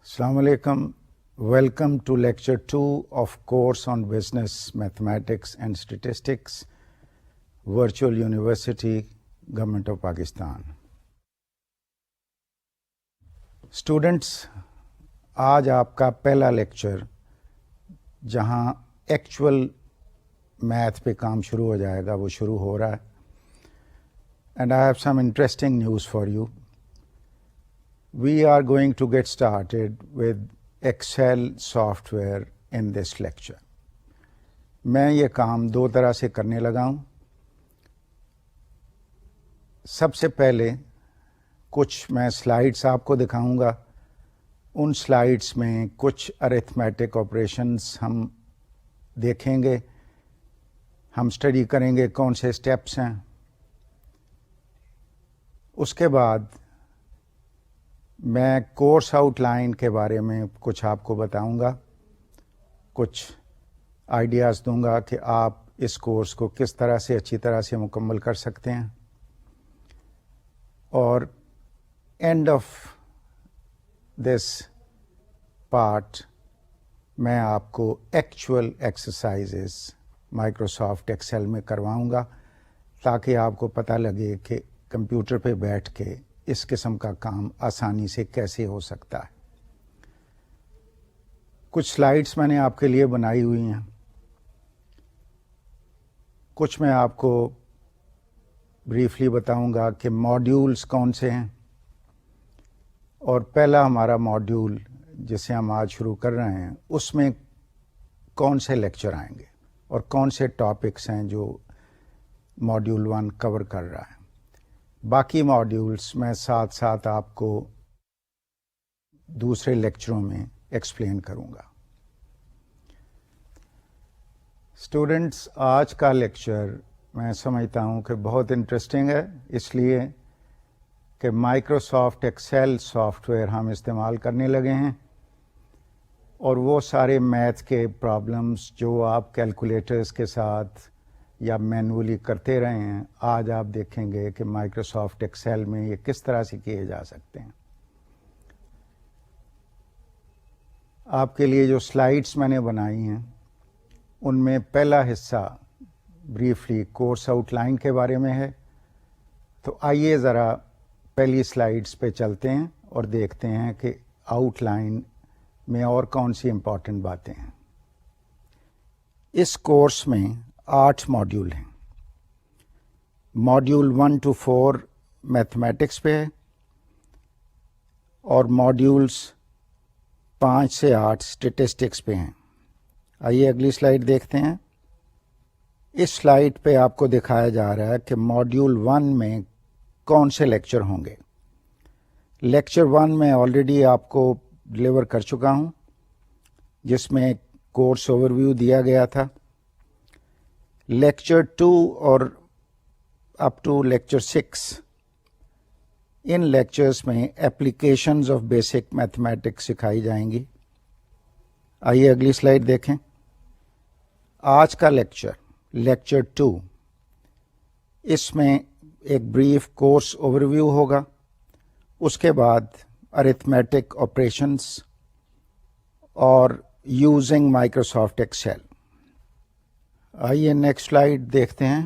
Assalamu alaikum. Welcome to lecture 2 of course on business, mathematics and statistics, Virtual University, Government of Pakistan. Students, آج آپ کا پہلا lecture جہاں actual math پہ کام شروع ہو جائے گا وہ شروع ہو رہا ہے. And I have some interesting news for you. We are going to get started with Excel software in this lecture. میں یہ کام دو طرح سے کرنے لگا ہوں. سب سے پہلے کچھ میں سلائیڈس آپ کو دکھاؤں گا. ان سلائیڈس میں کچھ ارتھمیٹک آپریشنس ہم دیکھیں گے. ہم اسٹڈی کریں گے کون سے اسٹیپس ہیں. اس کے بعد میں کورس آؤٹ لائن کے بارے میں کچھ آپ کو بتاؤں گا. کچھ آئیڈیاز دوں گا کہ آپ اس کورس کو کس طرح سے اچھی طرح سے مکمل کر سکتے ہیں. اور اینڈ آف دس پارٹ میں آپ کو ایکچول ایکسرسائزز مائکروسافٹ ایکسل میں کرواؤں گا تاکہ آپ کو پتہ لگے کہ کمپیوٹر پہ بیٹھ کے اس قسم کا کام آسانی سے کیسے ہو سکتا ہے. کچھ سلائیڈس میں نے آپ کے لیے بنائی ہوئی ہیں. کچھ میں آپ کو بریفلی بتاؤں گا کہ ماڈیولز کون سے ہیں. اور پہلا ہمارا ماڈیول جسے ہم آج شروع کر رہے ہیں اس میں کون سے لیکچر آئیں گے اور کون سے ٹاپکس ہیں جو ماڈیول 1 کور کر رہا ہے. باقی ماڈیولز میں ساتھ ساتھ آپ کو دوسرے لیکچروں میں ایکسپلین کروں گا. اسٹوڈنٹس، آج کا لیکچر میں سمجھتا ہوں کہ بہت انٹرسٹنگ ہے، اس لیے کہ مائکروسافٹ ایکسل سافٹ ویئر ہم استعمال کرنے لگے ہیں اور وہ سارے میتھ کے پرابلمس جو آپ کیلکولیٹرز کے ساتھ یا مینولی کرتے رہے ہیں، آج آپ دیکھیں گے کہ مائکروسافٹ ایکسل میں یہ کس طرح سے کیے جا سکتے ہیں. آپ کے لیے جو سلائیڈس میں نے بنائی ہیں ان میں پہلا حصہ بریفلی کورس آؤٹ لائن کے بارے میں ہے. تو آئیے ذرا پہلی سلائیڈس پہ چلتے ہیں اور دیکھتے ہیں کہ آؤٹ لائن میں اور کون سی امپورٹنٹ باتیں ہیں. اس کورس میں 8 ماڈیول ہیں. ماڈیول 1 to 4 میتھمیٹکس پہ ہے اور ماڈیولز 5 سے 8 اسٹیٹسٹکس پہ ہیں. آئیے اگلی سلائیڈ دیکھتے ہیں. اس سلائیڈ پہ آپ کو دکھایا جا رہا ہے کہ ماڈیول 1 میں کون سے لیکچر ہوں گے. لیکچر 1 میں آلریڈی آپ کو ڈلیور کر چکا ہوں جس میں کورس اوور ویو دیا گیا تھا. لیکچر 2 اور اپ ٹو لیکچر 6 ان لیکچرز میں ایپلیکیشنز آف بیسک میتھمیٹکس سکھائی جائیں گی. آئیے اگلی سلائیڈ دیکھیں. آج کا لیکچر 2 اس میں ایک بریف کورس اوور ویو ہوگا. اس کے بعد ارتھمیٹک آپریشنز اور یوزنگ مائکروسافٹ ایکسل. آئیے نیکسٹ سلائیڈ دیکھتے ہیں.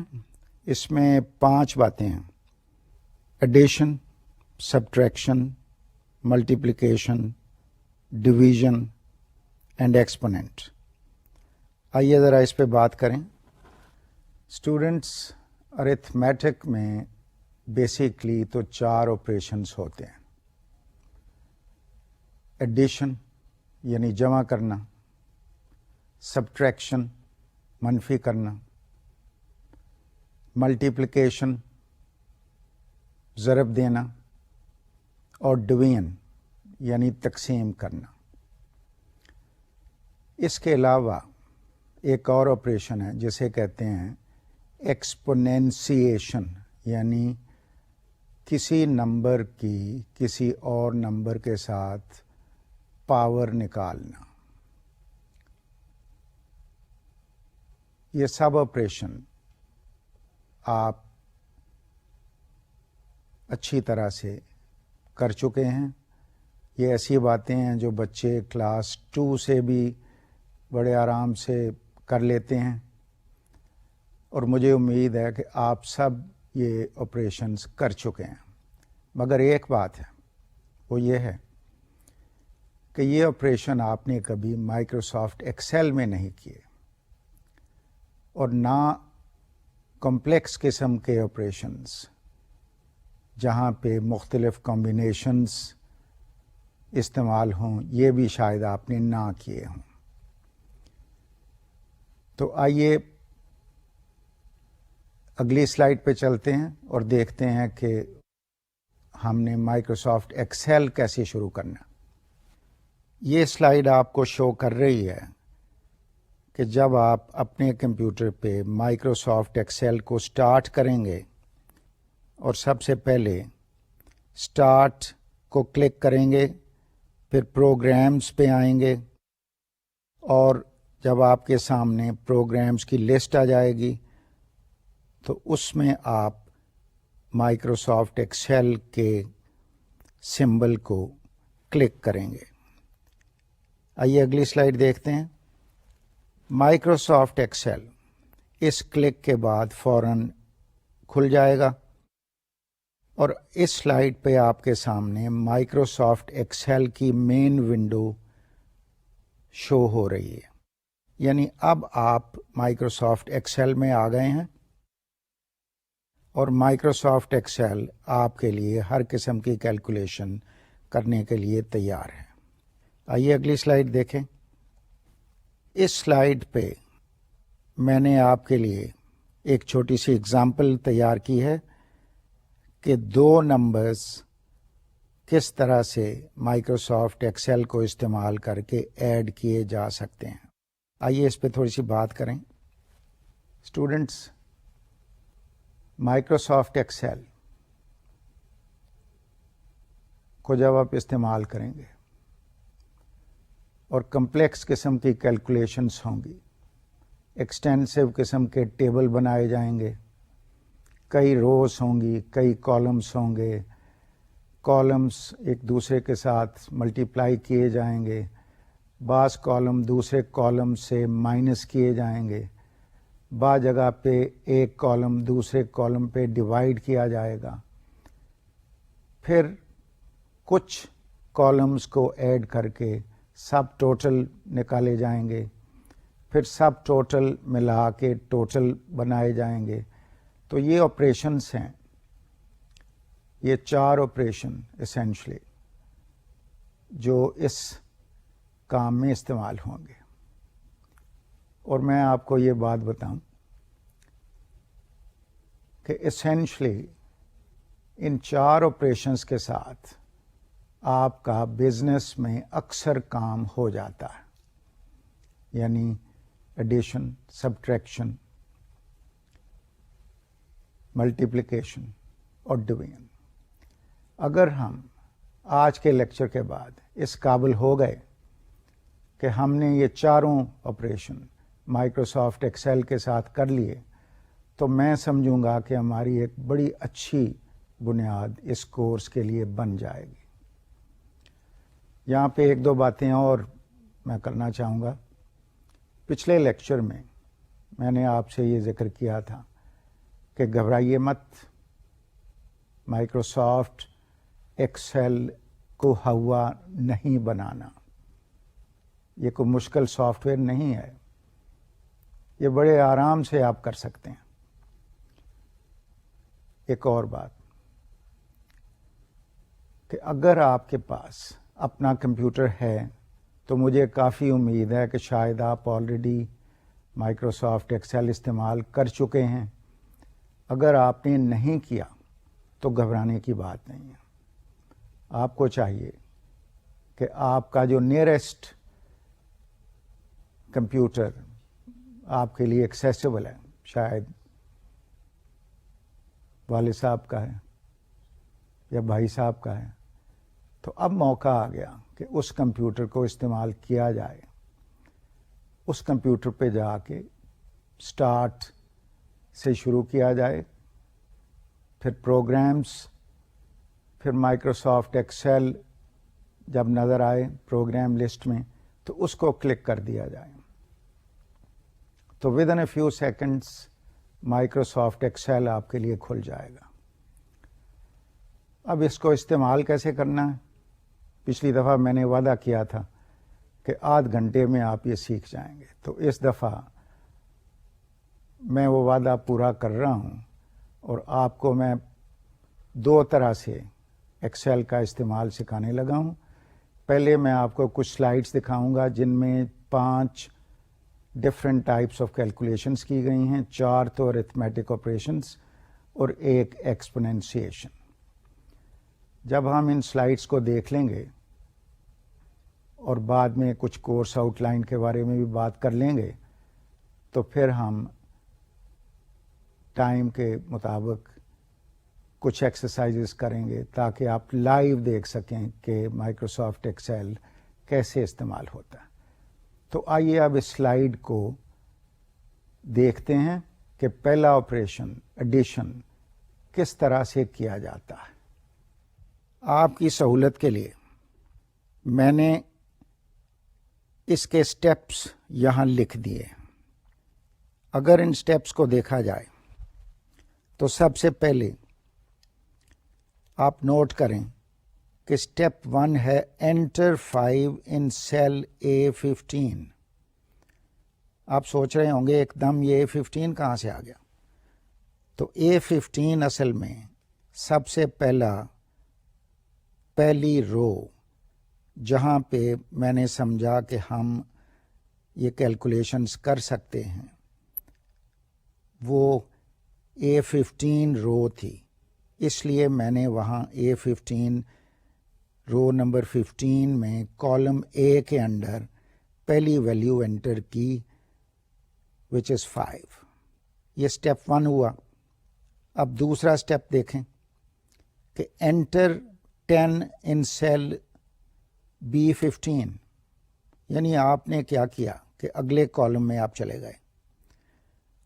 اس میں 5 باتیں ہیں: addition, subtraction, multiplication, division and exponent. آئیے ذرا اس پہ بات کریں. اسٹوڈنٹس، ارتھمیٹک میں بیسکلی تو 4 آپریشنس ہوتے ہیں. ایڈیشن یعنی جمع کرنا، سبٹریکشن منفی کرنا، ملٹیپلیکیشن ضرب دینا اور ڈویژن یعنی تقسیم کرنا. اس کے علاوہ ایک اور آپریشن ہے جسے کہتے ہیں ایکسپونینسیشن، یعنی کسی نمبر کی کسی اور نمبر کے ساتھ پاور نکالنا. یہ سب آپریشن آپ اچھی طرح سے کر چکے ہیں یہ ایسی باتیں ہیں جو بچے کلاس 2 سے بھی بڑے آرام سے کر لیتے ہیں، اور مجھے امید ہے کہ آپ سب یہ آپریشنز کر چکے ہیں. مگر ایک بات ہے، وہ یہ ہے کہ یہ آپریشن آپ نے کبھی مائکروسافٹ ایکسل میں نہیں کیے، اور نہ کمپلیکس قسم کے آپریشنز جہاں پہ مختلف کمبینیشنز استعمال ہوں، یہ بھی شاید آپ نے نہ کیے ہوں. تو آئیے اگلی سلائیڈ پہ چلتے ہیں اور دیکھتے ہیں کہ ہم نے مائکروسافٹ ایکسل کیسے شروع کرنا. یہ سلائیڈ آپ کو شو کر رہی ہے کہ جب آپ اپنے کمپیوٹر پہ مائکروسافٹ ایکسل کو سٹارٹ کریں گے اور سب سے پہلے سٹارٹ کو کلک کریں گے، پھر پروگرامز پہ آئیں گے، اور جب آپ کے سامنے پروگرامز کی لسٹ آ جائے گی تو اس میں آپ مائکروسافٹ ایکسل کے سمبل کو کلک کریں گے. آئیے اگلی سلائیڈ دیکھتے ہیں. مائکروسافٹ ایکسل اس کلک کے بعد فوراً کھل جائے گا، اور اس سلائیڈ پہ آپ کے سامنے مائکروسافٹ ایکسل کی مین ونڈو شو ہو رہی ہے. یعنی اب آپ مائکروسافٹ ایکسل میں آ گئے ہیں، اور مائکروسافٹ ایکسل آپ کے لیے ہر قسم کی کیلکولیشن کرنے کے لیے تیار ہے. آئیے اگلی سلائیڈ دیکھیں. اس سلائیڈ پہ میں نے آپ کے لیے ایک چھوٹی سی اگزامپل تیار کی ہے کہ 2 نمبرز کس طرح سے مائکروسافٹ ایکسل کو استعمال کر کے ایڈ کیے جا سکتے ہیں. آئیے اس پہ تھوڑی سی بات کریں. اسٹوڈنٹس، مائکروسافٹ ایکسل کو جب آپ استعمال کریں گے اور کمپلیکس قسم کی کیلکولیشنز ہوں گی، ایکسٹینسو قسم کے ٹیبل بنائے جائیں گے، کئی روز ہوں گی، کئی کالمز ہوں گے، کالمز ایک دوسرے کے ساتھ ملٹیپلائی کیے جائیں گے، بعض کالم دوسرے کالم سے مائنس کیے جائیں گے، بعض جگہ پہ ایک کالم دوسرے کالم پہ ڈیوائڈ کیا جائے گا، پھر کچھ کالمز کو ایڈ کر کے سب ٹوٹل نکالے جائیں گے، پھر سب ٹوٹل ملا کے ٹوٹل بنائے جائیں گے. تو یہ آپریشنز ہیں، یہ 4 آپریشن اسینشلی جو اس کام میں استعمال ہوں گے. اور میں آپ کو یہ بات بتاؤں کہ اسینشلی ان 4 آپریشنز کے ساتھ آپ کا بزنس میں اکثر کام ہو جاتا ہے، یعنی ایڈیشن، سبٹریکشن، ملٹیپلیکیشن اور ڈویژن. اگر ہم آج کے لیکچر کے بعد اس قابل ہو گئے کہ ہم نے یہ 4 آپریشن مائکروسافٹ ایکسل کے ساتھ کر لیے، تو میں سمجھوں گا کہ ہماری ایک بڑی اچھی بنیاد اس کورس کے لیے بن جائے گی. یہاں پہ 1-2 باتیں اور میں کرنا چاہوں گا. پچھلے لیکچر میں نے آپ سے یہ ذکر کیا تھا کہ گھبرائیے مت، مائکروسافٹ ایکسل کو ہوا نہیں بنانا. یہ کوئی مشکل سافٹ ویئر نہیں ہے، یہ بڑے آرام سے آپ کر سکتے ہیں. ایک اور بات کہ اگر آپ کے پاس اپنا کمپیوٹر ہے تو مجھے کافی امید ہے کہ شاید آپ آلریڈی مائکروسافٹ ایکسل استعمال کر چکے ہیں. اگر آپ نے نہیں کیا تو گھبرانے کی بات نہیں ہے. آپ کو چاہیے کہ آپ کا جو نیئرسٹ کمپیوٹر آپ کے لیے ایکسیسیبل ہے، شاید والد صاحب کا ہے یا بھائی صاحب کا ہے، تو اب موقع آ گیا کہ اس کمپیوٹر کو استعمال کیا جائے. اس کمپیوٹر پہ جا کے سٹارٹ سے شروع کیا جائے، پھر پروگرامز، پھر مائکروسافٹ ایکسل جب نظر آئے پروگرام لسٹ میں تو اس کو کلک کر دیا جائے. تو within a few seconds Microsoft Excel آپ کے لیے کھل جائے گا. اب اس کو استعمال کیسے کرنا ہے؟ پچھلی دفعہ میں نے وعدہ کیا تھا کہ آدھ گھنٹے میں آپ یہ سیکھ جائیں گے. تو اس دفعہ میں وہ وعدہ پورا کر رہا ہوں اور آپ کو میں 2 طرح سے ایکسل کا استعمال سکھانے لگا ہوں. پہلے میں آپ کو کچھ سلائیڈز دکھاؤں گا جن میں 5 ڈفرینٹ ٹائپس آف کیلکولیشنز کی گئی ہیں، 4 تو ارتھمیٹک آپریشنز اور 1 ایکسپوننشیشن. جب ہم ان سلائیڈز کو دیکھ لیں گے اور بعد میں کچھ کورس آؤٹ لائن کے بارے میں بھی بات کر لیں گے تو پھر ہم ٹائم کے مطابق کچھ ایکسرسائزز کریں گے تاکہ آپ لائیو دیکھ سکیں کہ مائکروسافٹ ایکسل کیسے استعمال ہوتا ہے. تو آئیے اب اس سلائیڈ کو دیکھتے ہیں کہ پہلا آپریشن ایڈیشن کس طرح سے کیا جاتا ہے. آپ کی سہولت کے لیے میں نے اس کے سٹیپس یہاں لکھ دیے. اگر ان سٹیپس کو دیکھا جائے تو سب سے پہلے آپ نوٹ کریں کہ سٹیپ 1 ہے انٹر 5 ان سیل A15. آپ سوچ رہے ہوں گے ایک دم یہ A15 کہاں سے آ گیا؟ تو A15 اصل میں سب سے پہلی رو جہاں پہ میں نے سمجھا کہ ہم یہ کیلکولیشنز کر سکتے ہیں وہ A15 رو تھی. اس لیے میں نے وہاں A15 رو نمبر 15 میں کالم A کے انڈر پہلی ویلیو انٹر کی وچ از 5. یہ سٹیپ 1 ہوا. اب دوسرا سٹیپ دیکھیں کہ انٹر 10 ان سیل B15. یعنی آپ نے کیا کیا کہ اگلے کالم میں آپ چلے گئے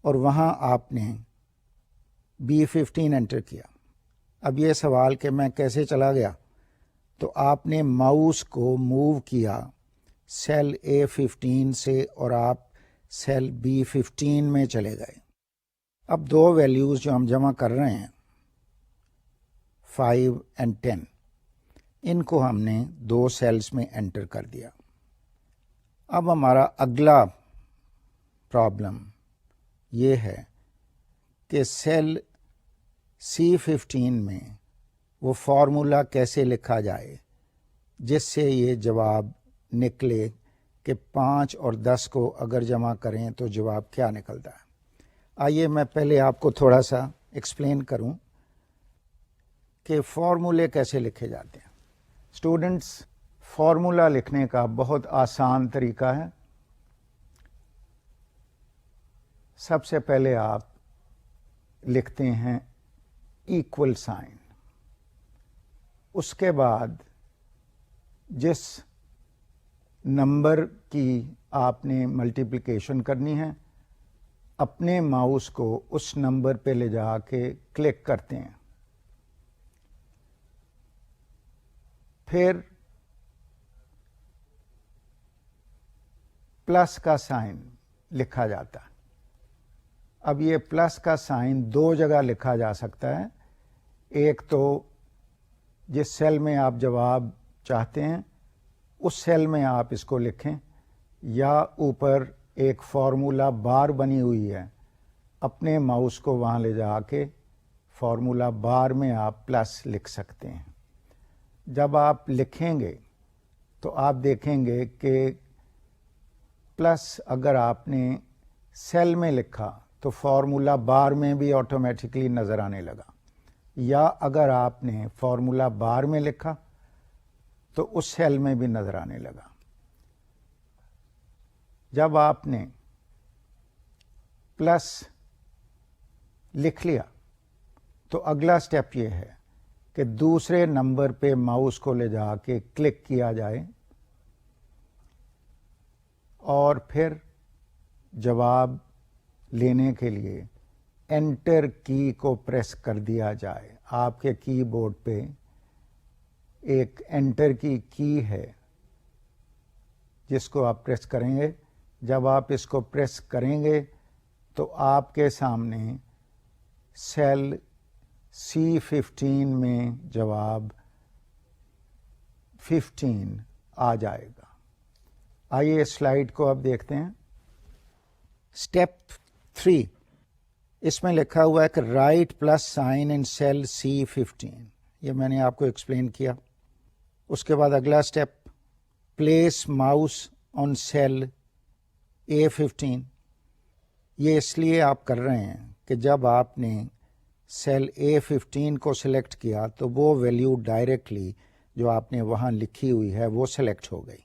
اور وہاں آپ نے B15 انٹر کیا. اب یہ سوال کہ میں کیسے چلا گیا، تو آپ نے ماؤس کو موو کیا سیل A15 سے اور آپ سیل B15 میں چلے گئے. اب 2 ویلیوز جو ہم جمع کر رہے ہیں 5 اور 10، ان کو ہم نے 2 سیلز میں انٹر کر دیا. اب ہمارا اگلا پرابلم یہ ہے کہ سیل C15 میں وہ فارمولا کیسے لکھا جائے جس سے یہ جواب نکلے کہ 5 اور 10 کو اگر جمع کریں تو جواب کیا نکلتا ہے. آئیے میں پہلے آپ کو تھوڑا سا ایکسپلین کروں کہ فارمولے کیسے لکھے جاتے ہیں. اسٹوڈنٹس، فارمولا لکھنے کا بہت آسان طریقہ ہے. سب سے پہلے آپ لکھتے ہیں ایکول سائن. اس کے بعد جس نمبر کی آپ نے ملٹیپلیکیشن کرنی ہے اپنے ماؤس کو اس نمبر پہ لے جا کے کلک کرتے ہیں. پھر پلس کا سائن لکھا جاتا ہے. اب یہ پلس کا سائن 2 جگہ لکھا جا سکتا ہے. ایک تو جس سیل میں آپ جواب چاہتے ہیں اس سیل میں آپ اس کو لکھیں، یا اوپر ایک فارمولا بار بنی ہوئی ہے اپنے ماؤس کو وہاں لے جا کے فارمولا بار میں آپ پلس لکھ سکتے ہیں. جب آپ لکھیں گے تو آپ دیکھیں گے کہ پلس اگر آپ نے سیل میں لکھا تو فارمولا بار میں بھی آٹومیٹکلی نظر آنے لگا، یا اگر آپ نے فارمولا بار میں لکھا تو اس سیل میں بھی نظر آنے لگا. جب آپ نے پلس لکھ لیا تو اگلا سٹیپ یہ ہے کہ دوسرے نمبر پہ ماؤس کو لے جا کے کلک کیا جائے اور پھر جواب لینے کے لیے انٹر کی کو پریس کر دیا جائے. آپ کے کی بورڈ پہ ایک انٹر کی ہے جس کو آپ پریس کریں گے. جب آپ اس کو پریس کریں گے تو آپ کے سامنے سیل C15 میں جواب 15 آ جائے گا. آئیے اس سلائیڈ کو اب دیکھتے ہیں. اسٹیپ 3 اس میں لکھا ہوا ہے کہ write plus sign in cell C15. یہ میں نے آپ کو ایکسپلین کیا. اس کے بعد اگلا اسٹیپ پلیس ماؤس آن سیل A15. یہ اس لیے آپ کر رہے ہیں کہ جب آپ نے سیل A15 کو سلیکٹ کیا تو وہ ویلیو ڈائریکٹلی جو آپ نے وہاں لکھی ہوئی ہے وہ سلیکٹ ہو گئی.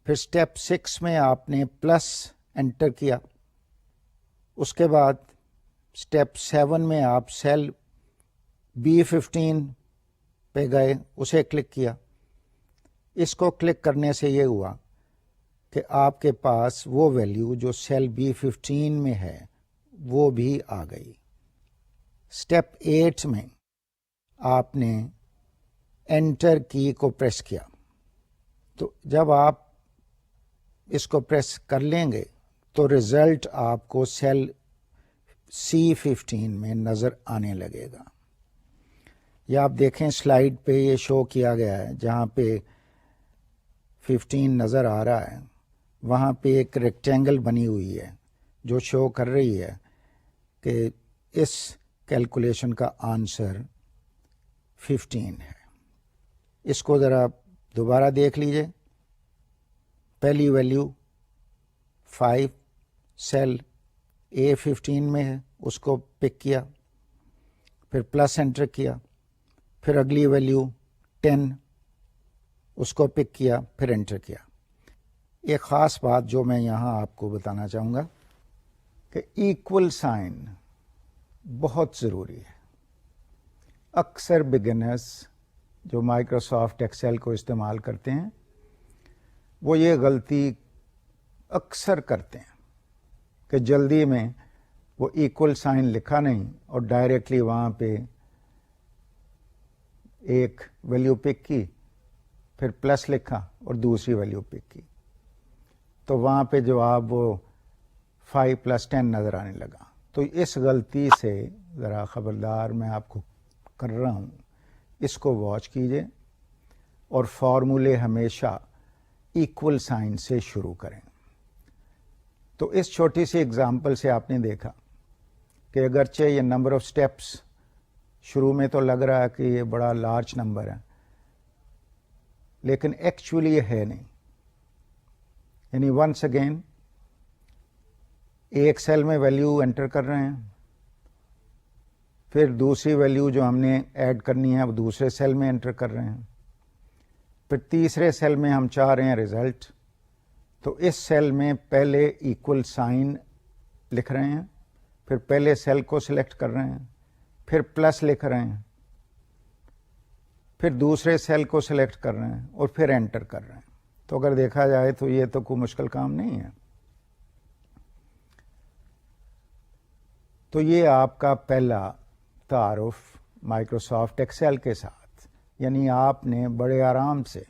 پھر اسٹیپ 6 میں آپ نے پلس انٹر کیا. اس کے بعد اسٹیپ 7 میں آپ سیل B15 پہ گئے, اسے کلک کیا. اس کو کلک کرنے سے یہ ہوا کہ آپ کے پاس وہ ویلیو جو سیل B15 میں ہے وہ بھی آ گئی. اسٹیپ 8 میں آپ نے انٹر کی کو پریس کیا. تو جب آپ اس کو پریس کر لیں گے تو ریزلٹ آپ کو سیل C15 میں نظر آنے لگے گا. یہ آپ دیکھیں سلائیڈ پہ یہ شو کیا گیا ہے, جہاں پہ 15 نظر آ رہا ہے وہاں پہ ایک ریکٹینگل بنی ہوئی ہے جو شو کر رہی ہے کہ اس کیلکولیشن کا آنسر 15 ہے. اس کو ذرا دوبارہ دیکھ لیجئے. پہلی ویلیو 5 سیل A15 میں ہے, اس کو پک کیا, پھر پلس انٹر کیا, پھر اگلی ویلیو 10 اس کو پک کیا, پھر انٹر کیا. ایک خاص بات جو میں یہاں آپ کو بتانا چاہوں گا کہ ایکول سائن بہت ضروری ہے. اکثر بگنرز جو مائکروسافٹ ایکسل کو استعمال کرتے ہیں وہ یہ غلطی اکثر کرتے ہیں کہ جلدی میں وہ ایکول سائن لکھا نہیں اور ڈائریکٹلی وہاں پہ ایک ویلیو پک کی, پھر پلس لکھا اور دوسری ویلیو پک کی, تو وہاں پہ جواب وہ 5 + 10 نظر آنے لگا. تو اس غلطی سے ذرا خبردار میں آپ کو کر رہا ہوں, اس کو واچ کیجئے اور فارمولے ہمیشہ ایکول سائن سے شروع کریں. تو اس چھوٹی سی اگزامپل سے آپ نے دیکھا کہ اگرچہ یہ نمبر آف سٹیپس شروع میں تو لگ رہا ہے کہ یہ بڑا لارج نمبر ہے, لیکن ایکچولی یہ ہے نہیں. یعنی ونس اگین ایک سیل میں ویلیو انٹر کر رہے ہیں, پھر دوسری ویلیو جو ہم نے ایڈ کرنی ہے وہ دوسرے سیل میں انٹر کر رہے ہیں, پھر تیسرے سیل میں ہم چاہ رہے ہیں ریزلٹ, تو اس سیل میں پہلے ایکول سائن لکھ رہے ہیں, پھر پہلے سیل کو سلیکٹ کر رہے ہیں, پھر پلس لکھ رہے ہیں, پھر دوسرے سیل کو سلیکٹ کر رہے ہیں اور پھر انٹر کر رہے ہیں. تو اگر دیکھا جائے تو یہ تو کوئی مشکل کام نہیں ہے. تو یہ آپ کا پہلا تعارف مائکروسافٹ ایکسل کے ساتھ, یعنی آپ نے بڑے آرام سے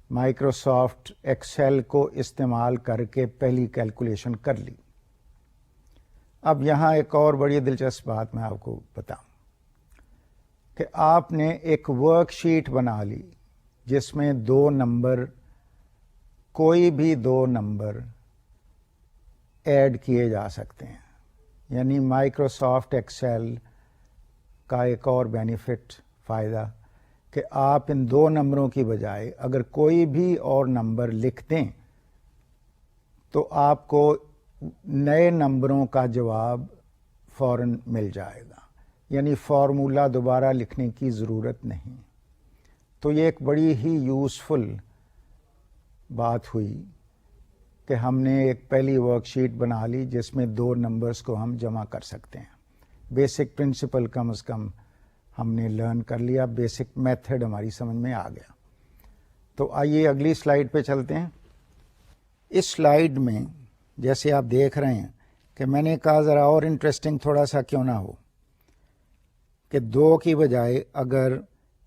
مائکروسافٹ ایکسل کو استعمال کر کے پہلی کیلکولیشن کر لی. اب یہاں ایک اور بڑی دلچسپ بات میں آپ کو بتاؤں کہ آپ نے ایک ورک شیٹ بنا لی جس میں کوئی بھی دو نمبر ایڈ کیے جا سکتے ہیں. یعنی مائکروسافٹ ایکسل کا ایک اور بینیفٹ فائدہ کہ آپ ان دو نمبروں کی بجائے اگر کوئی بھی اور نمبر لکھ دیں تو آپ کو نئے نمبروں کا جواب فوراً مل جائے گا. یعنی فارمولا دوبارہ لکھنے کی ضرورت نہیں. تو یہ ایک بڑی ہی یوزفل بات ہوئی کہ ہم نے ایک پہلی ورک شیٹ بنا لی جس میں دو نمبرز کو ہم جمع کر سکتے ہیں. بیسک پرنسپل کم از کم ہم نے لرن کر لیا, بیسک میتھڈ ہماری سمجھ میں آ گیا. تو آئیے اگلی سلائیڈ پہ چلتے ہیں. اس سلائیڈ میں جیسے آپ دیکھ رہے ہیں کہ میں نے کہا ذرا اور انٹرسٹنگ تھوڑا سا کیوں نہ ہو کہ 2 کی بجائے اگر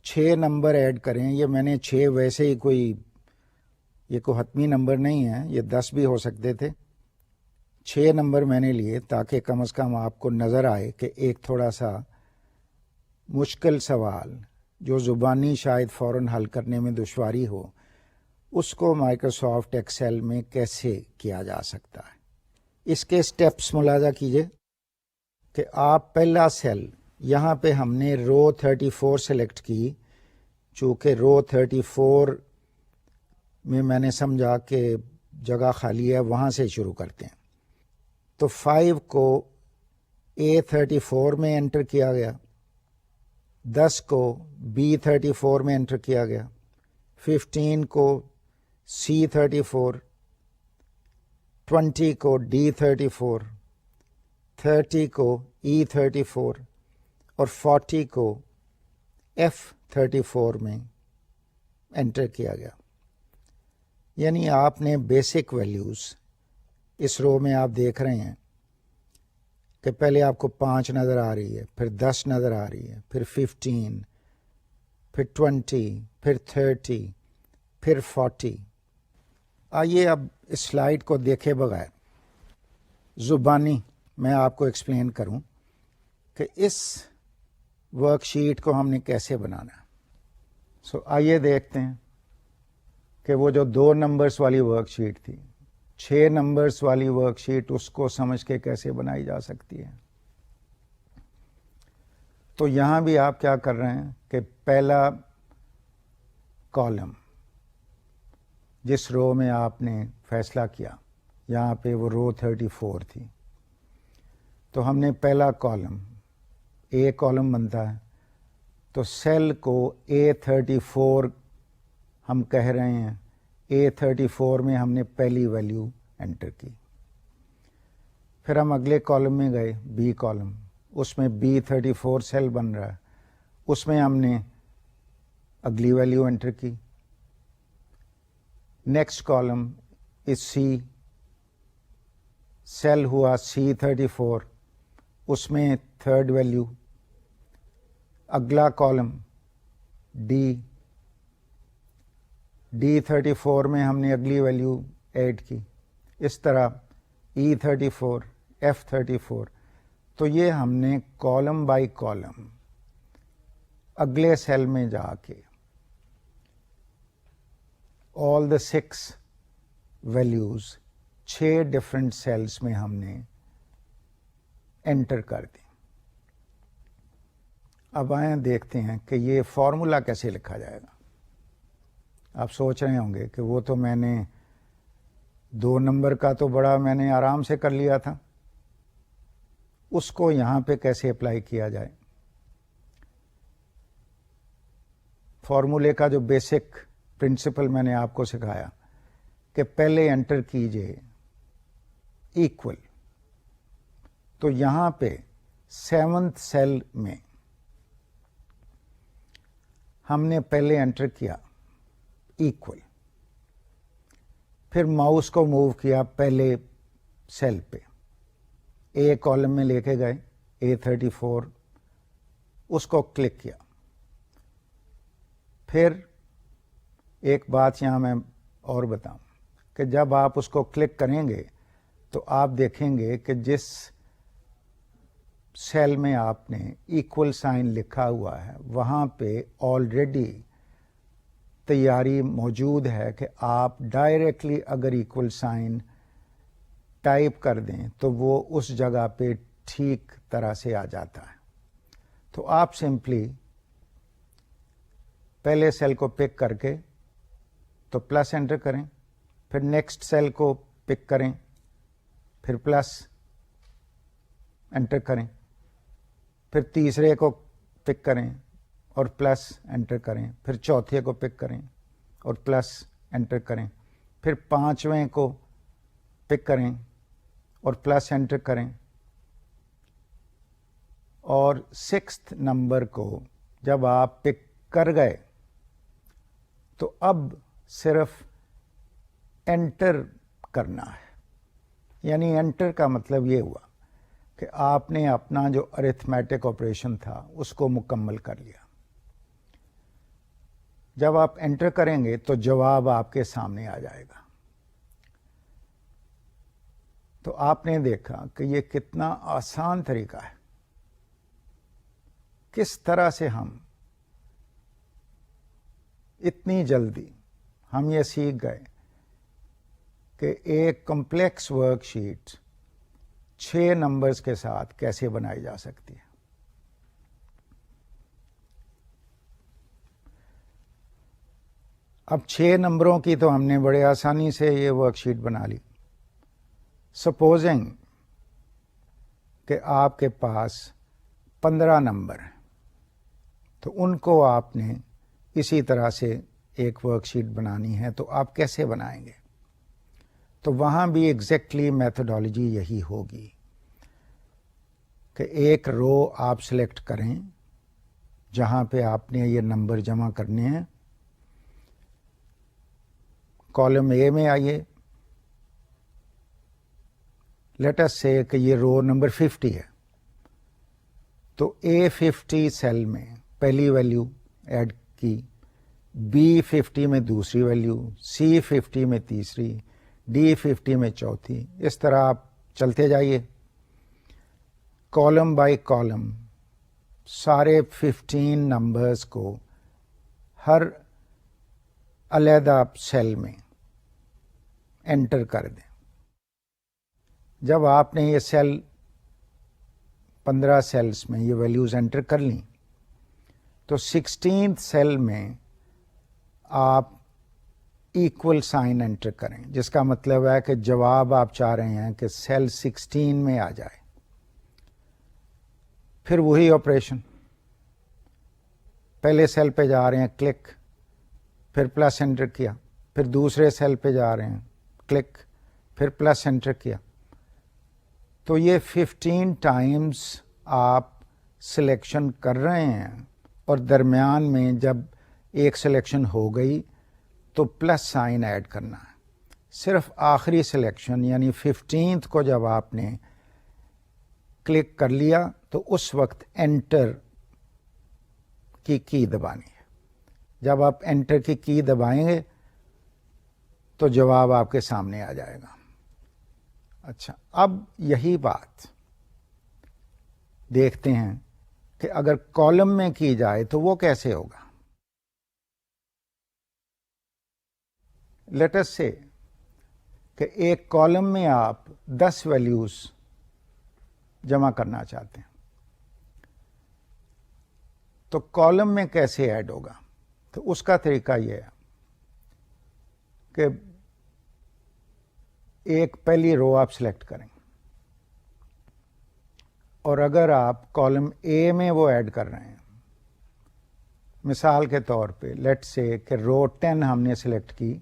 6 نمبر ایڈ کریں. یہ میں نے 6 ویسے ہی یہ کوئی حتمی نمبر نہیں ہے, یہ 10 بھی ہو سکتے تھے. 6 نمبر میں نے لیے تاکہ کم از کم آپ کو نظر آئے کہ ایک تھوڑا سا مشکل سوال جو زبانی شاید فوراً حل کرنے میں دشواری ہو, اس کو مائکروسافٹ ایکسل میں کیسے کیا جا سکتا ہے. اس کے سٹیپس ملاحظہ کیجئے کہ آپ پہلا سیل یہاں پہ ہم نے رو 34 سلیکٹ کی, چونکہ رو 34 میں نے سمجھا کہ جگہ خالی ہے, وہاں سے شروع کرتے ہیں. تو 5 کو A34 میں انٹر کیا گیا, 10 کو B34 میں انٹر کیا گیا, 15 کو C34, 20 کو D34, 30 کو E34 اور 40 کو F34 میں انٹر کیا گیا. یعنی آپ نے بیسک ویلیوز اس رو میں آپ دیکھ رہے ہیں کہ پہلے آپ کو 5 نظر آ رہی ہے, پھر 10 نظر آ رہی ہے, پھر 15, پھر 20, پھر 30, پھر 40. آئیے اب اس سلائیڈ کو دیکھے بغیر زبانی میں آپ کو ایکسپلین کروں کہ اس ورک شیٹ کو ہم نے کیسے بنانا ہے. آئیے دیکھتے ہیں کہ وہ جو 2 نمبرز والی ورک شیٹ تھی, 6 نمبرز والی ورک شیٹ, اس کو سمجھ کے کیسے بنائی جا سکتی ہے. تو یہاں بھی آپ کیا کر رہے ہیں کہ پہلا کالم جس رو میں آپ نے فیصلہ کیا, یہاں پہ وہ رو 34 تھی, تو ہم نے پہلا کالم اے کالم بنتا ہے, تو سیل کو A34 ہم کہہ رہے ہیں. A34 میں ہم نے پہلی ویلیو انٹر کی. پھر ہم اگلے کالم میں گئے, بی کالم, اس میں B34 سیل بن رہا ہے, اس میں ہم نے اگلی ویلیو انٹر کی. Next column is C, cell ہوا C34, اس میں تھرڈ ویلیو. اگلا کالم ڈی, D34 میں ہم نے اگلی ویلیو ایڈ کی. اس طرح E34, F34. تو یہ ہم نے کالم بائی کالم اگلے سیل میں جا کے all the 6 values 6 different cells میں ہم نے انٹر کر دی. اب آئیں دیکھتے ہیں کہ یہ فارمولا کیسے لکھا جائے گا. آپ سوچ رہے ہوں گے کہ وہ تو میں نے 2 نمبر کا تو بڑا میں نے آرام سے کر لیا تھا, اس کو یہاں پہ کیسے اپلائی کیا جائے. فارمولے کا جو بیسک پرنسپل میں نے آپ کو سکھایا کہ پہلے انٹر کیجئے ایکول, تو یہاں پہ 7th سیل میں ہم نے پہلے انٹر کیا ایکول, پھر ماؤس کو موو کیا پہلے سیل پہ, اے کالم میں لے کے گئے A34, اس کو کلک کیا. پھر ایک بات یہاں میں اور بتاؤں کہ جب آپ اس کو کلک کریں گے تو آپ دیکھیں گے کہ جس سیل میں آپ نے ایکول سائن لکھا ہوا ہے وہاں پہ آلریڈی تیاری موجود ہے کہ آپ ڈائریکٹلی اگر ایکول سائن ٹائپ کر دیں تو وہ اس جگہ پہ ٹھیک طرح سے آ جاتا ہے. تو آپ سمپلی پہلے سیل کو پک کر کے تو پلس انٹر کریں, پھر نیکسٹ سیل کو پک کریں, پھر پلس انٹر کریں, پھر تیسرے کو پک کریں اور پلس انٹر کریں, پھر چوتھے کو پک کریں اور پلس انٹر کریں, پھر 5ویں کو پک کریں اور پلس انٹر کریں, اور 6th نمبر کو جب آپ پک کر گئے تو اب صرف انٹر کرنا ہے. یعنی انٹر کا مطلب یہ ہوا کہ آپ نے اپنا جو ارتھمیٹک آپریشن تھا اس کو مکمل کر لیا. جب آپ انٹر کریں گے تو جواب آپ کے سامنے آ جائے گا. تو آپ نے دیکھا کہ یہ کتنا آسان طریقہ ہے. کس طرح سے ہم اتنی جلدی ہم یہ سیکھ گئے کہ ایک کمپلیکس ورک شیٹ 6 نمبرز کے ساتھ کیسے بنائی جا سکتی ہے. اب 6 نمبروں کی تو ہم نے بڑے آسانی سے یہ ورک شیٹ بنا لی. سپوزنگ کہ آپ کے پاس 15 نمبر ہیں تو ان کو آپ نے اسی طرح سے ایک ورک شیٹ بنانی ہے تو آپ کیسے بنائیں گے؟ تو وہاں بھی ایگزیکٹلی میتھڈالوجی یہی ہوگی کہ ایک رو آپ سلیکٹ کریں جہاں پہ آپ نے یہ نمبر جمع کرنے ہیں. کالم اے میں آئیے. لیٹ اس سے کہ یہ رو نمبر 50 ہے تو A50 سیل میں پہلی ویلیو ایڈ کی, B50 میں دوسری ویلیو, C50 میں تیسری, D50 میں چوتھی. اس طرح آپ چلتے جائیے کالم بائی کالم سارے 15 نمبرز کو ہر علیحدہ سیل میں انٹر کر دیں. جب آپ نے یہ سیل 15 سیلز میں یہ ویلیوز انٹر کر لیں تو 16th سیل میں آپ ایکول سائن انٹر کریں, جس کا مطلب ہے کہ جواب آپ چاہ رہے ہیں کہ سیل 16 میں آ جائے. پھر وہی آپریشن, پہلے سیل پہ جا رہے ہیں کلک, پھر پلس انٹر کیا, پھر دوسرے سیل پہ جا رہے ہیں کلک, پھر پلس انٹر کیا. تو یہ 15 ٹائمز آپ سلیکشن کر رہے ہیں اور درمیان میں جب ایک سلیکشن ہو گئی تو پلس سائن ایڈ کرنا ہے. صرف آخری سلیکشن یعنی 15th کو جب آپ نے کلک کر لیا تو اس وقت انٹر کی دبانی ہے. جب آپ انٹر کی دبائیں گے تو جواب آپ کے سامنے آ جائے گا. اچھا, اب یہی بات دیکھتے ہیں کہ اگر کالم میں کی جائے تو وہ کیسے ہوگا. لیٹ اس سے کہ ایک کالم میں آپ 10 ویلیوز جمع کرنا چاہتے ہیں تو کالم میں کیسے ایڈ ہوگا. تو اس کا طریقہ یہ ہے کہ ایک پہلی رو آپ سلیکٹ کریں اور اگر آپ کالم اے میں وہ ایڈ کر رہے ہیں, مثال کے طور پہ لیٹ سے کہ رو 10 ہم نے سلیکٹ کی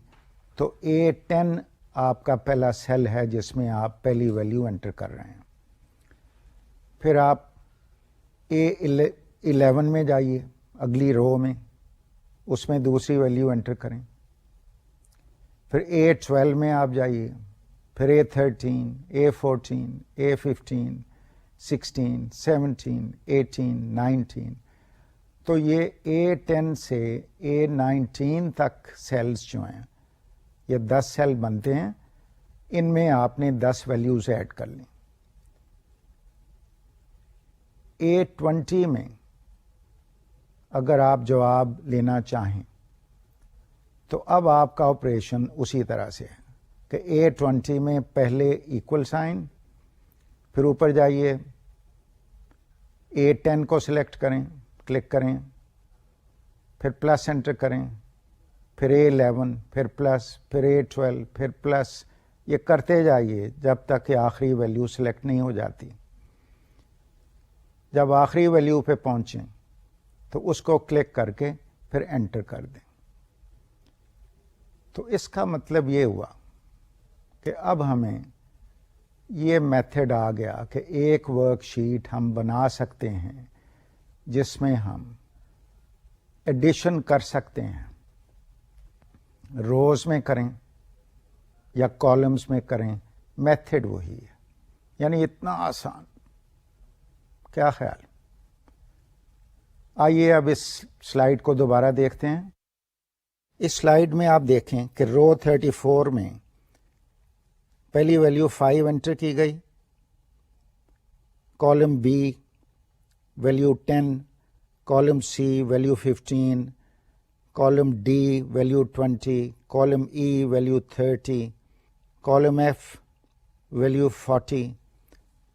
تو A10 آپ کا پہلا سیل ہے جس میں آپ پہلی ویلیو انٹر کر رہے ہیں. پھر آپ A11 میں جائیے اگلی رو میں, اس میں دوسری ویلیو انٹر کریں. پھر A12 میں آپ جائیے, پھر A13, A14, A15, 16, 17, 18, 19. تو یہ A10 سے A19 تک سیلز جو ہیں یہ 10 سیل بنتے ہیں, ان میں آپ نے 10 ویلیوز ایڈ کر لیں. A20 میں اگر آپ جواب لینا چاہیں تو اب آپ کا آپریشن اسی طرح سے ہے کہ A20 میں پہلے ایکول سائن, پھر اوپر جائیے A10 کو سلیکٹ کریں, کلک کریں, پھر پلس انٹر کریں, پھر A11, پھر پلس, پھر A12, پھر پلس, یہ کرتے جائیے جب تک کہ آخری ویلیو سلیکٹ نہیں ہو جاتی. جب آخری ویلیو پہ پہنچیں تو اس کو کلک کر کے پھر انٹر کر دیں. تو اس کا مطلب یہ ہوا کہ اب ہمیں یہ میتھڈ آ گیا کہ ایک ورک شیٹ ہم بنا سکتے ہیں جس میں ہم ایڈیشن کر سکتے ہیں, روز میں کریں یا کالمز میں کریں, میتھڈ وہی ہے. یعنی اتنا آسان. کیا خیال؟ آئیے اب اس سلائیڈ کو دوبارہ دیکھتے ہیں. اس سلائیڈ میں آپ دیکھیں کہ رو 34 میں پہلی ویلیو 5 انٹر کی گئی، column B value 10، column C value 15، column D value 20، column E value 30، column F value 40۔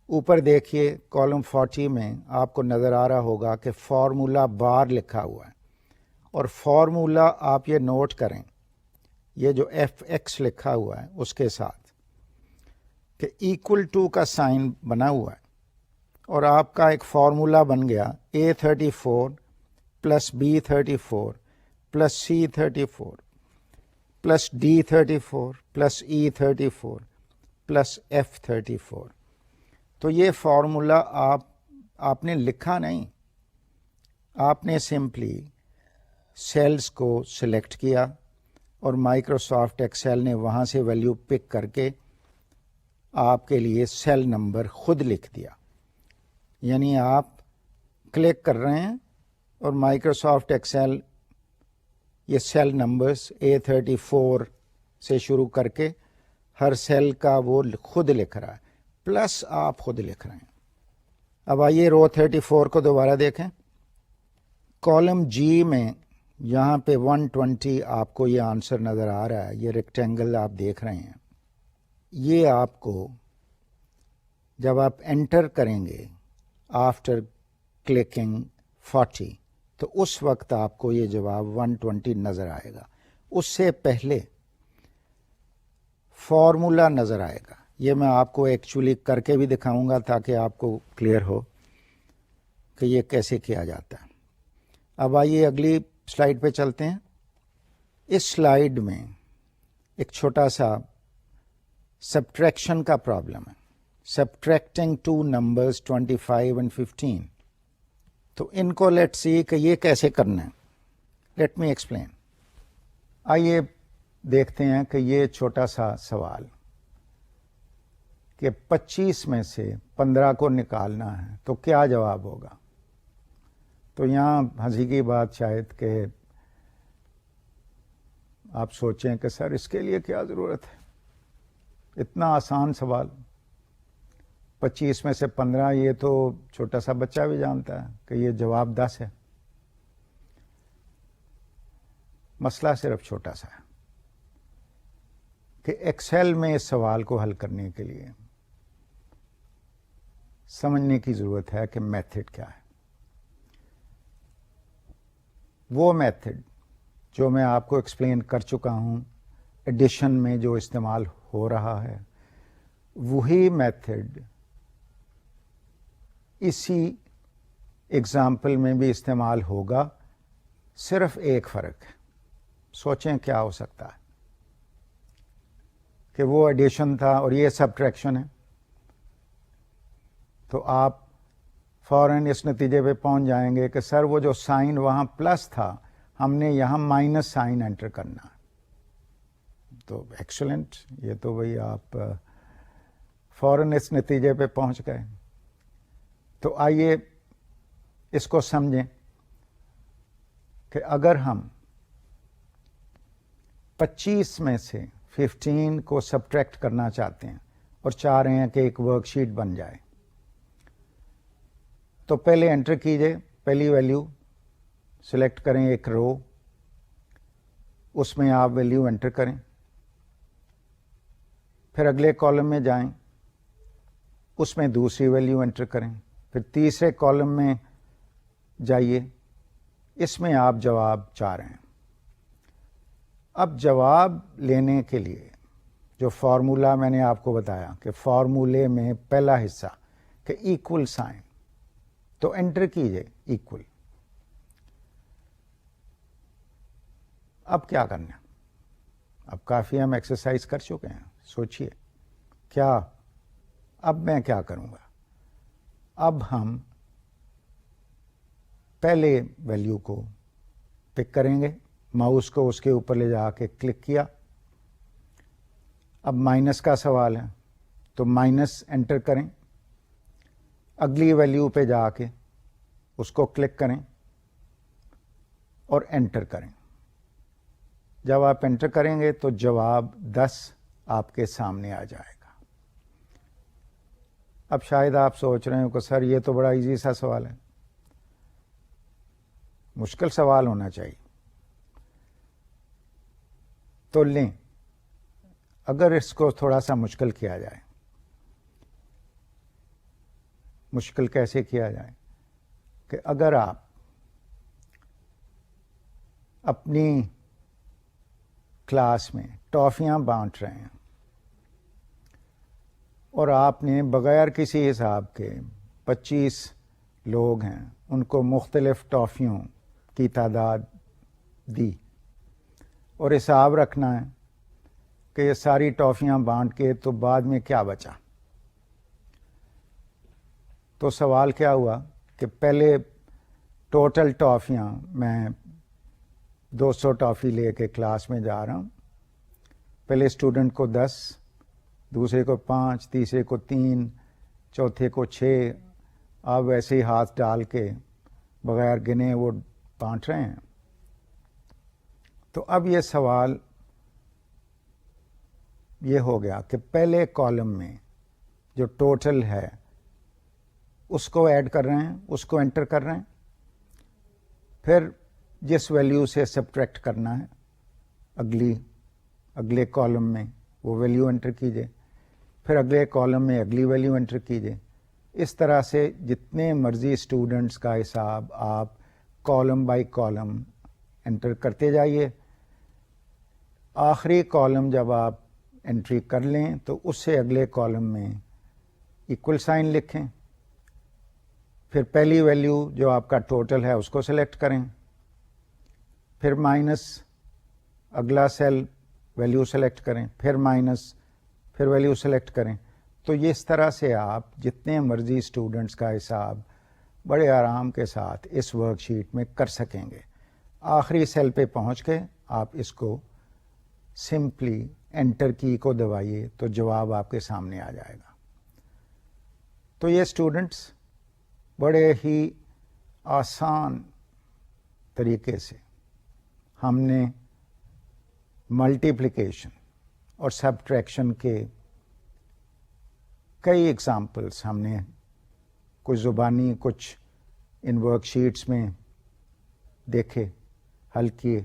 اوپر دیکھیے کالم 40 میں آپ کو نظر آ رہا ہوگا کہ فارمولا بار لکھا ہوا ہے، اور فارمولا آپ یہ نوٹ کریں، یہ جو ایف ایکس لکھا ہوا ہے اس کے ساتھ کہ ایکول ٹو کا سائن بنا ہوا ہے، اور آپ کا ایک فارمولا بن گیا A34 plus B34 plus C34 plus D34 plus E34 plus F34۔ تو یہ فارمولا آپ نے لکھا نہیں، آپ نے سمپلی سیلز کو سلیکٹ کیا اور مائکروسافٹ ایکسل نے وہاں سے ویلیو پک کر کے آپ کے لیے سیل نمبر خود لکھ دیا۔ یعنی آپ کلک کر رہے ہیں اور مائکروسافٹ ایکسل یہ سیل نمبرز A34 سے شروع کر کے ہر سیل کا وہ خود لکھ رہا ہے، پلس آپ خود لکھ رہے ہیں۔ اب آئیے رو 34 کو دوبارہ دیکھیں۔ کالم جی میں یہاں پہ 120 آپ کو یہ آنسر نظر آ رہا ہے، یہ ریکٹینگل آپ دیکھ رہے ہیں۔ یہ آپ کو جب آپ انٹر کریں گے آفٹر کلکنگ 40 تو اس وقت آپ کو یہ جواب 120 نظر آئے گا، اس سے پہلے فارمولا نظر آئے گا۔ یہ میں آپ کو ایکچولی کر کے بھی دکھاؤں گا تاکہ آپ کو کلیئر ہو کہ یہ کیسے کیا جاتا ہے۔ اب آئیے اگلی سلائیڈ پہ چلتے ہیں۔ اس سلائیڈ میں ایک چھوٹا سا سبٹریکشن کا پرابلم ہے، سبٹریکٹنگ ٹو نمبرز 25 and 15۔ تو ان کو لیٹ سی کہ یہ کیسے کرنا ہے۔ Let me explain. آئیے دیکھتے ہیں کہ یہ چھوٹا سا سوال کہ 25 میں سے 15 کو نکالنا ہے تو کیا جواب ہوگا۔ تو یہاں ہنسی کی بات شاید کہ آپ سوچیں کہ سر اس کے لیے کیا ضرورت ہے، اتنا آسان سوال، 25 میں سے 15، یہ تو چھوٹا سا بچہ بھی جانتا ہے کہ یہ جواب 10 ہے۔ مسئلہ صرف چھوٹا سا ہے کہ ایکسل میں اس سوال کو حل کرنے کے لیے سمجھنے کی ضرورت ہے کہ میتھڈ کیا ہے۔ وہ میتھڈ جو میں آپ کو ایکسپلین کر چکا ہوں ایڈیشن میں جو استعمال ہو رہا ہے، وہی میتھڈ اسی ایگزامپل میں بھی استعمال ہوگا، صرف ایک فرق ہے۔ سوچیں کیا ہو سکتا ہے کہ وہ ایڈیشن تھا اور یہ سبٹریکشن ہے، تو آپ فوراً اس نتیجے پہ پہنچ جائیں گے کہ سر وہ جو سائن وہاں پلس تھا ہم نے یہاں مائنس سائن انٹر کرنا ہے۔ تو ایکسلنٹ، یہ تو وہی آپ فوراً اس نتیجے پہ پہنچ گئے۔ تو آئیے اس کو سمجھیں کہ اگر ہم 25 میں سے 15 کو سبٹریکٹ کرنا چاہتے ہیں اور چاہ رہے ہیں کہ ایک ورک شیٹ بن جائے، تو پہلے انٹر کیجئے پہلی ویلیو، سلیکٹ کریں ایک رو، اس میں آپ ویلیو انٹر کریں، پھر اگلے کالم میں جائیں، اس میں دوسری ویلیو انٹر کریں، پھر تیسرے کالم میں جائیے، اس میں آپ جواب چاہ رہے ہیں۔ اب جواب لینے کے لیے جو فارمولا میں نے آپ کو بتایا کہ فارمولے میں پہلا حصہ کہ ایکول سائن، تو انٹر کیجئے ایکول۔ اب کیا کرنا ہے؟ اب کافی ہم ایکسرسائز کر چکے ہیں، سوچئے کیا اب میں کیا کروں گا۔ اب ہم پہلے ویلیو کو پک کریں گے، ماؤس کو اس کے اوپر لے جا کے کلک کیا۔ اب مائنس کا سوال ہے تو مائنس انٹر کریں، اگلی ویلیو پہ جا کے اس کو کلک کریں اور انٹر کریں۔ جب آپ انٹر کریں گے تو جواب 10 آپ کے سامنے آ جائے گا. اب شاید آپ سوچ رہے ہو کہ سر یہ تو بڑا ایزی سا سوال ہے، مشکل سوال ہونا چاہیے. تو لیں، اگر اس کو تھوڑا سا مشکل کیا جائے. مشکل کیسے کیا جائے؟ کہ اگر آپ اپنی کلاس میں ٹافیاں بانٹ رہے ہیں اور آپ نے بغیر کسی حساب کے 25 لوگ ہیں ان کو مختلف ٹافیوں کی تعداد دی اور حساب رکھنا ہے کہ یہ ساری ٹافیاں بانٹ کے تو بعد میں کیا بچا. تو سوال کیا ہوا کہ پہلے ٹوٹل ٹافیاں میں 200 ٹافی لے کے کلاس میں جا رہا ہوں، پہلے اسٹوڈنٹ کو 10، دوسرے کو 5، تیسرے کو 3، چوتھے کو 6. آپ ویسے ہی ہاتھ ڈال کے بغیر گنے وہ بانٹ رہے ہیں. تو اب یہ سوال یہ ہو گیا کہ پہلے کالم میں جو ٹوٹل ہے اس کو ایڈ کر رہے ہیں، اس کو انٹر کر رہے ہیں، پھر جس ویلیو سے سبٹریکٹ کرنا ہے اگلے کالم میں وہ ویلیو انٹر کیجئے، پھر اگلے کالم میں اگلی ویلیو انٹر کیجئے. اس طرح سے جتنے مرضی اسٹوڈنٹس کا حساب آپ کالم بائی کالم انٹر کرتے جائیے. آخری کالم جب آپ انٹری کر لیں تو اس سے اگلے کالم میں ایکول سائن لکھیں، پھر پہلی ویلیو جو آپ کا ٹوٹل ہے اس کو سلیکٹ کریں، پھر مائنس اگلا سیل ویلیو سلیکٹ کریں، پھر مائنس پھر ویلیو سلیکٹ کریں. تو یہ اس طرح سے آپ جتنے مرضی اسٹوڈنٹس کا حساب بڑے آرام کے ساتھ اس ورک شیٹ میں کر سکیں گے. آخری سیل پہ پہنچ کے آپ اس کو سمپلی انٹر کی کو دبائیے تو جواب آپ کے سامنے آ جائے گا. تو یہ اسٹوڈنٹس بڑے ہی آسان طریقے سے ہم نے ملٹیپلیکیشن اور سبٹریکشن کے کئی ایگزامپلس ہم نے کچھ زبانی کچھ ان ورک شیٹس میں دیکھے، حل کیے.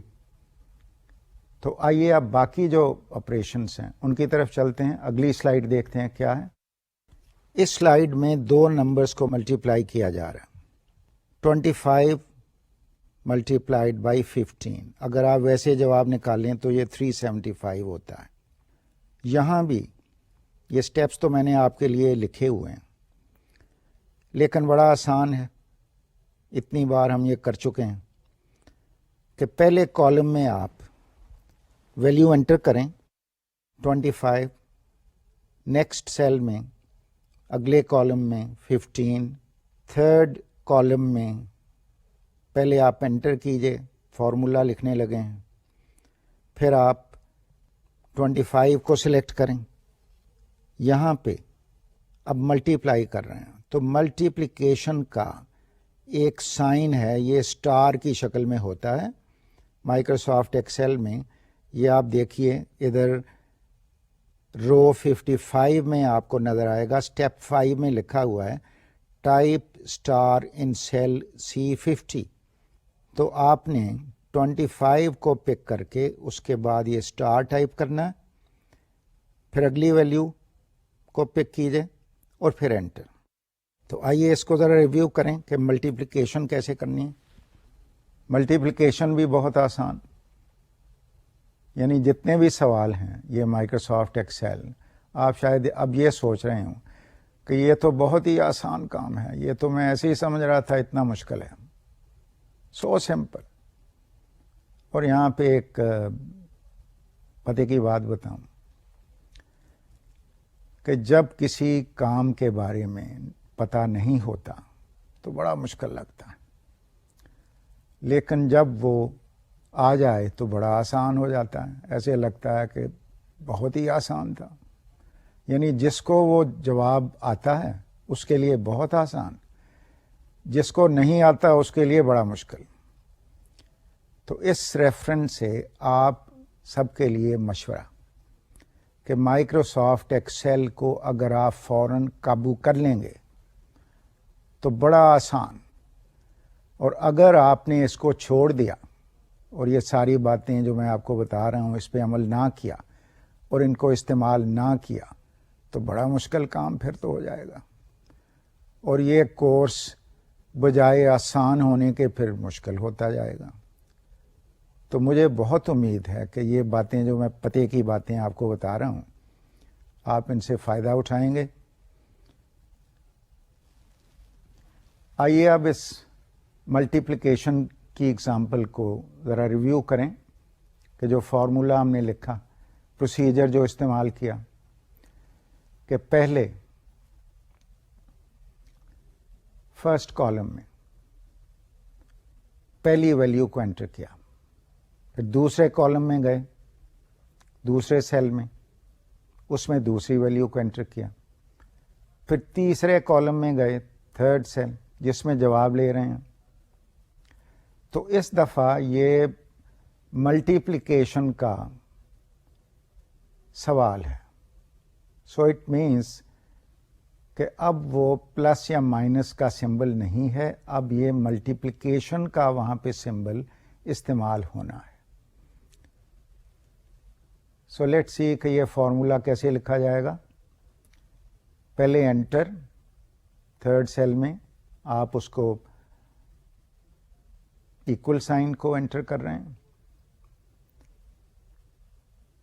تو آئیے اب باقی جو آپریشنس ہیں ان کی طرف چلتے ہیں. اگلی سلائیڈ دیکھتے ہیں کیا ہے. اس سلائیڈ میں 2 نمبرز کو ملٹیپلائی کیا جا رہا ہے، 25 ملٹیپلائڈ بائی 15. اگر آپ ویسے جواب نکالیں تو یہ 375 ہوتا ہے. یہاں بھی یہ سٹیپس تو میں نے آپ کے لیے لکھے ہوئے ہیں لیکن بڑا آسان ہے، اتنی بار ہم یہ کر چکے ہیں کہ پہلے کالم میں آپ ویلیو انٹر کریں 25، نیکسٹ سیل میں اگلے کالم میں 15، تھرڈ کالم میں پہلے آپ انٹر کیجئے، فارمولا لکھنے لگے ہیں، پھر آپ 25 کو سلیکٹ کریں. یہاں پہ اب ملٹیپلائی کر رہے ہیں تو ملٹیپلیکیشن کا ایک سائن ہے، یہ اسٹار کی شکل میں ہوتا ہے مائکروسافٹ ایکسل میں. یہ آپ دیکھیے ادھر رو 55 میں آپ کو نظر آئے گا. اسٹیپ 5 میں لکھا ہوا ہے ٹائپ اسٹار ان سیل C50. تو آپ نے 25 کو پک کر کے اس کے بعد یہ اسٹار ٹائپ کرنا ہے، پھر اگلی ویلیو کو پک کیجئے اور پھر انٹر. تو آئیے اس کو ذرا ریویو کریں کہ ملٹیپلیکیشن کیسے کرنی ہے. ملٹیپلیکیشن بھی بہت آسان، یعنی جتنے بھی سوال ہیں یہ مائکروسافٹ ایکسل، آپ شاید اب یہ سوچ رہے ہوں کہ یہ تو بہت ہی آسان کام ہے، یہ تو میں ایسے ہی سمجھ رہا تھا اتنا مشکل ہے. So simple. اور یہاں پہ ایک پتے کی بات بتاؤں کہ جب کسی کام کے بارے میں پتہ نہیں ہوتا تو بڑا مشکل لگتا ہے، لیکن جب وہ آ جائے تو بڑا آسان ہو جاتا ہے. ایسے لگتا ہے کہ بہت ہی آسان تھا. یعنی جس کو وہ جواب آتا ہے اس کے لیے بہت آسان، جس کو نہیں آتا اس کے لیے بڑا مشکل. تو اس ریفرنس سے آپ سب کے لیے مشورہ کہ مائکروسافٹ ایکسل کو اگر آپ فوراً قابو کر لیں گے تو بڑا آسان، اور اگر آپ نے اس کو چھوڑ دیا اور یہ ساری باتیں جو میں آپ کو بتا رہا ہوں اس پہ عمل نہ کیا اور ان کو استعمال نہ کیا تو بڑا مشکل کام پھر تو ہو جائے گا، اور یہ کورس بجائے آسان ہونے کے پھر مشکل ہوتا جائے گا۔ تو مجھے بہت امید ہے کہ یہ باتیں جو میں پتے کی باتیں آپ کو بتا رہا ہوں آپ ان سے فائدہ اٹھائیں گے۔ آئیے اب اس ملٹیپلیکیشن کی ایگزامپل کو ذرا ریویو کریں کہ جو فارمولا ہم نے لکھا، پروسیجر جو استعمال کیا، کہ پہلے فرسٹ کالم میں پہلی ویلیو کو انٹر کیا، پھر دوسرے کالم میں گئے دوسرے سیل میں، اس میں دوسری ویلیو کو انٹر کیا، پھر تیسرے کالم میں گئے تھرڈ سیل جس میں جواب لے رہے ہیں۔ تو اس دفعہ یہ ملٹیپلیکیشن کا سوال ہے، سو اٹ مینس کہ اب وہ پلس یا مائنس کا سمبل نہیں ہے، اب یہ ملٹیپلیکیشن کا وہاں پہ سمبل استعمال ہونا ہے۔ سو لیٹ سی کہ یہ فارمولا کیسے لکھا جائے گا۔ پہلے انٹر تھرڈ سیل میں آپ اس کو ایکول سائن کو انٹر کر رہے ہیں،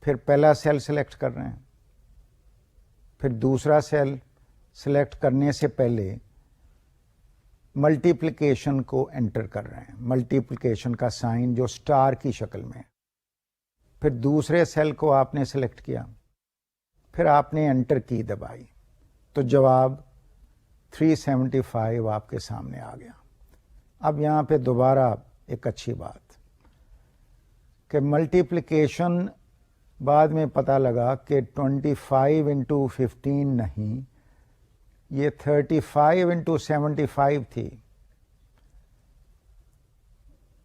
پھر پہلا سیل سلیکٹ کر رہے ہیں، پھر دوسرا سیل سلیکٹ کرنے سے پہلے ملٹیپلیکیشن کو انٹر کر رہے ہیں، ملٹیپلیکیشن کا سائن جو اسٹار کی شکل میں ہے، پھر دوسرے سیل کو آپ نے سلیکٹ کیا، پھر آپ نے انٹر کی دبائی تو جواب 375 آپ کے سامنے آ گیا۔ اب یہاں پہ دوبارہ ایک اچھی بات کہ ملٹیپلیکیشن بعد میں پتہ لگا کہ 25 انٹو 15 نہیں، یہ 35 انٹو 75 تھی۔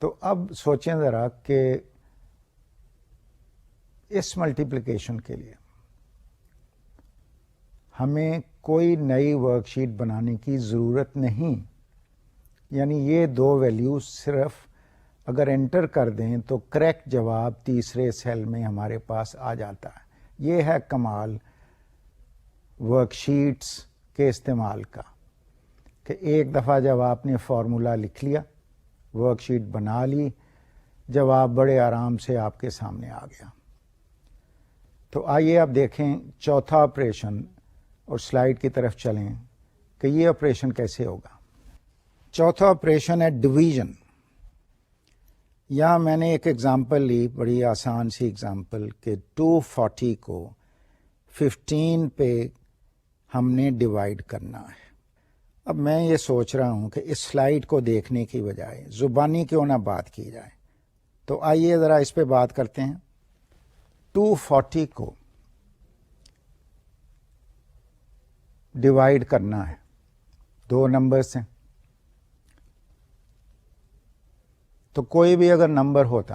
تو اب سوچیں ذرا کہ اس ملٹیپلیکیشن کے لیے ہمیں کوئی نئی ورک شیٹ بنانے کی ضرورت نہیں، یعنی یہ دو ویلیوز صرف اگر انٹر کر دیں تو کریکٹ جواب تیسرے سیل میں ہمارے پاس آ جاتا ہے۔ یہ ہے کمال ورک شیٹس کے استعمال کا کہ ایک دفعہ جب آپ نے فارمولا لکھ لیا، ورک شیٹ بنا لی، جواب بڑے آرام سے آپ کے سامنے آ گیا۔ تو آئیے اب دیکھیں چوتھا آپریشن اور سلائیڈ کی طرف چلیں کہ یہ آپریشن کیسے ہوگا۔ چوتھا آپریشن ہے ڈویژن۔ یہاں میں نے ایک ایگزامپل لی، بڑی آسان سی ایگزامپل، کہ 240 کو 15 پہ ہم نے ڈیوائڈ کرنا ہے۔ اب میں یہ سوچ رہا ہوں کہ اس سلائیڈ کو دیکھنے کی بجائے زبانی کیوں نہ بات کی جائے، تو آئیے ذرا اس پہ بات کرتے ہیں۔ 240 کو ڈیوائڈ کرنا ہے، دو نمبرز ہیں، تو کوئی بھی اگر نمبر ہوتا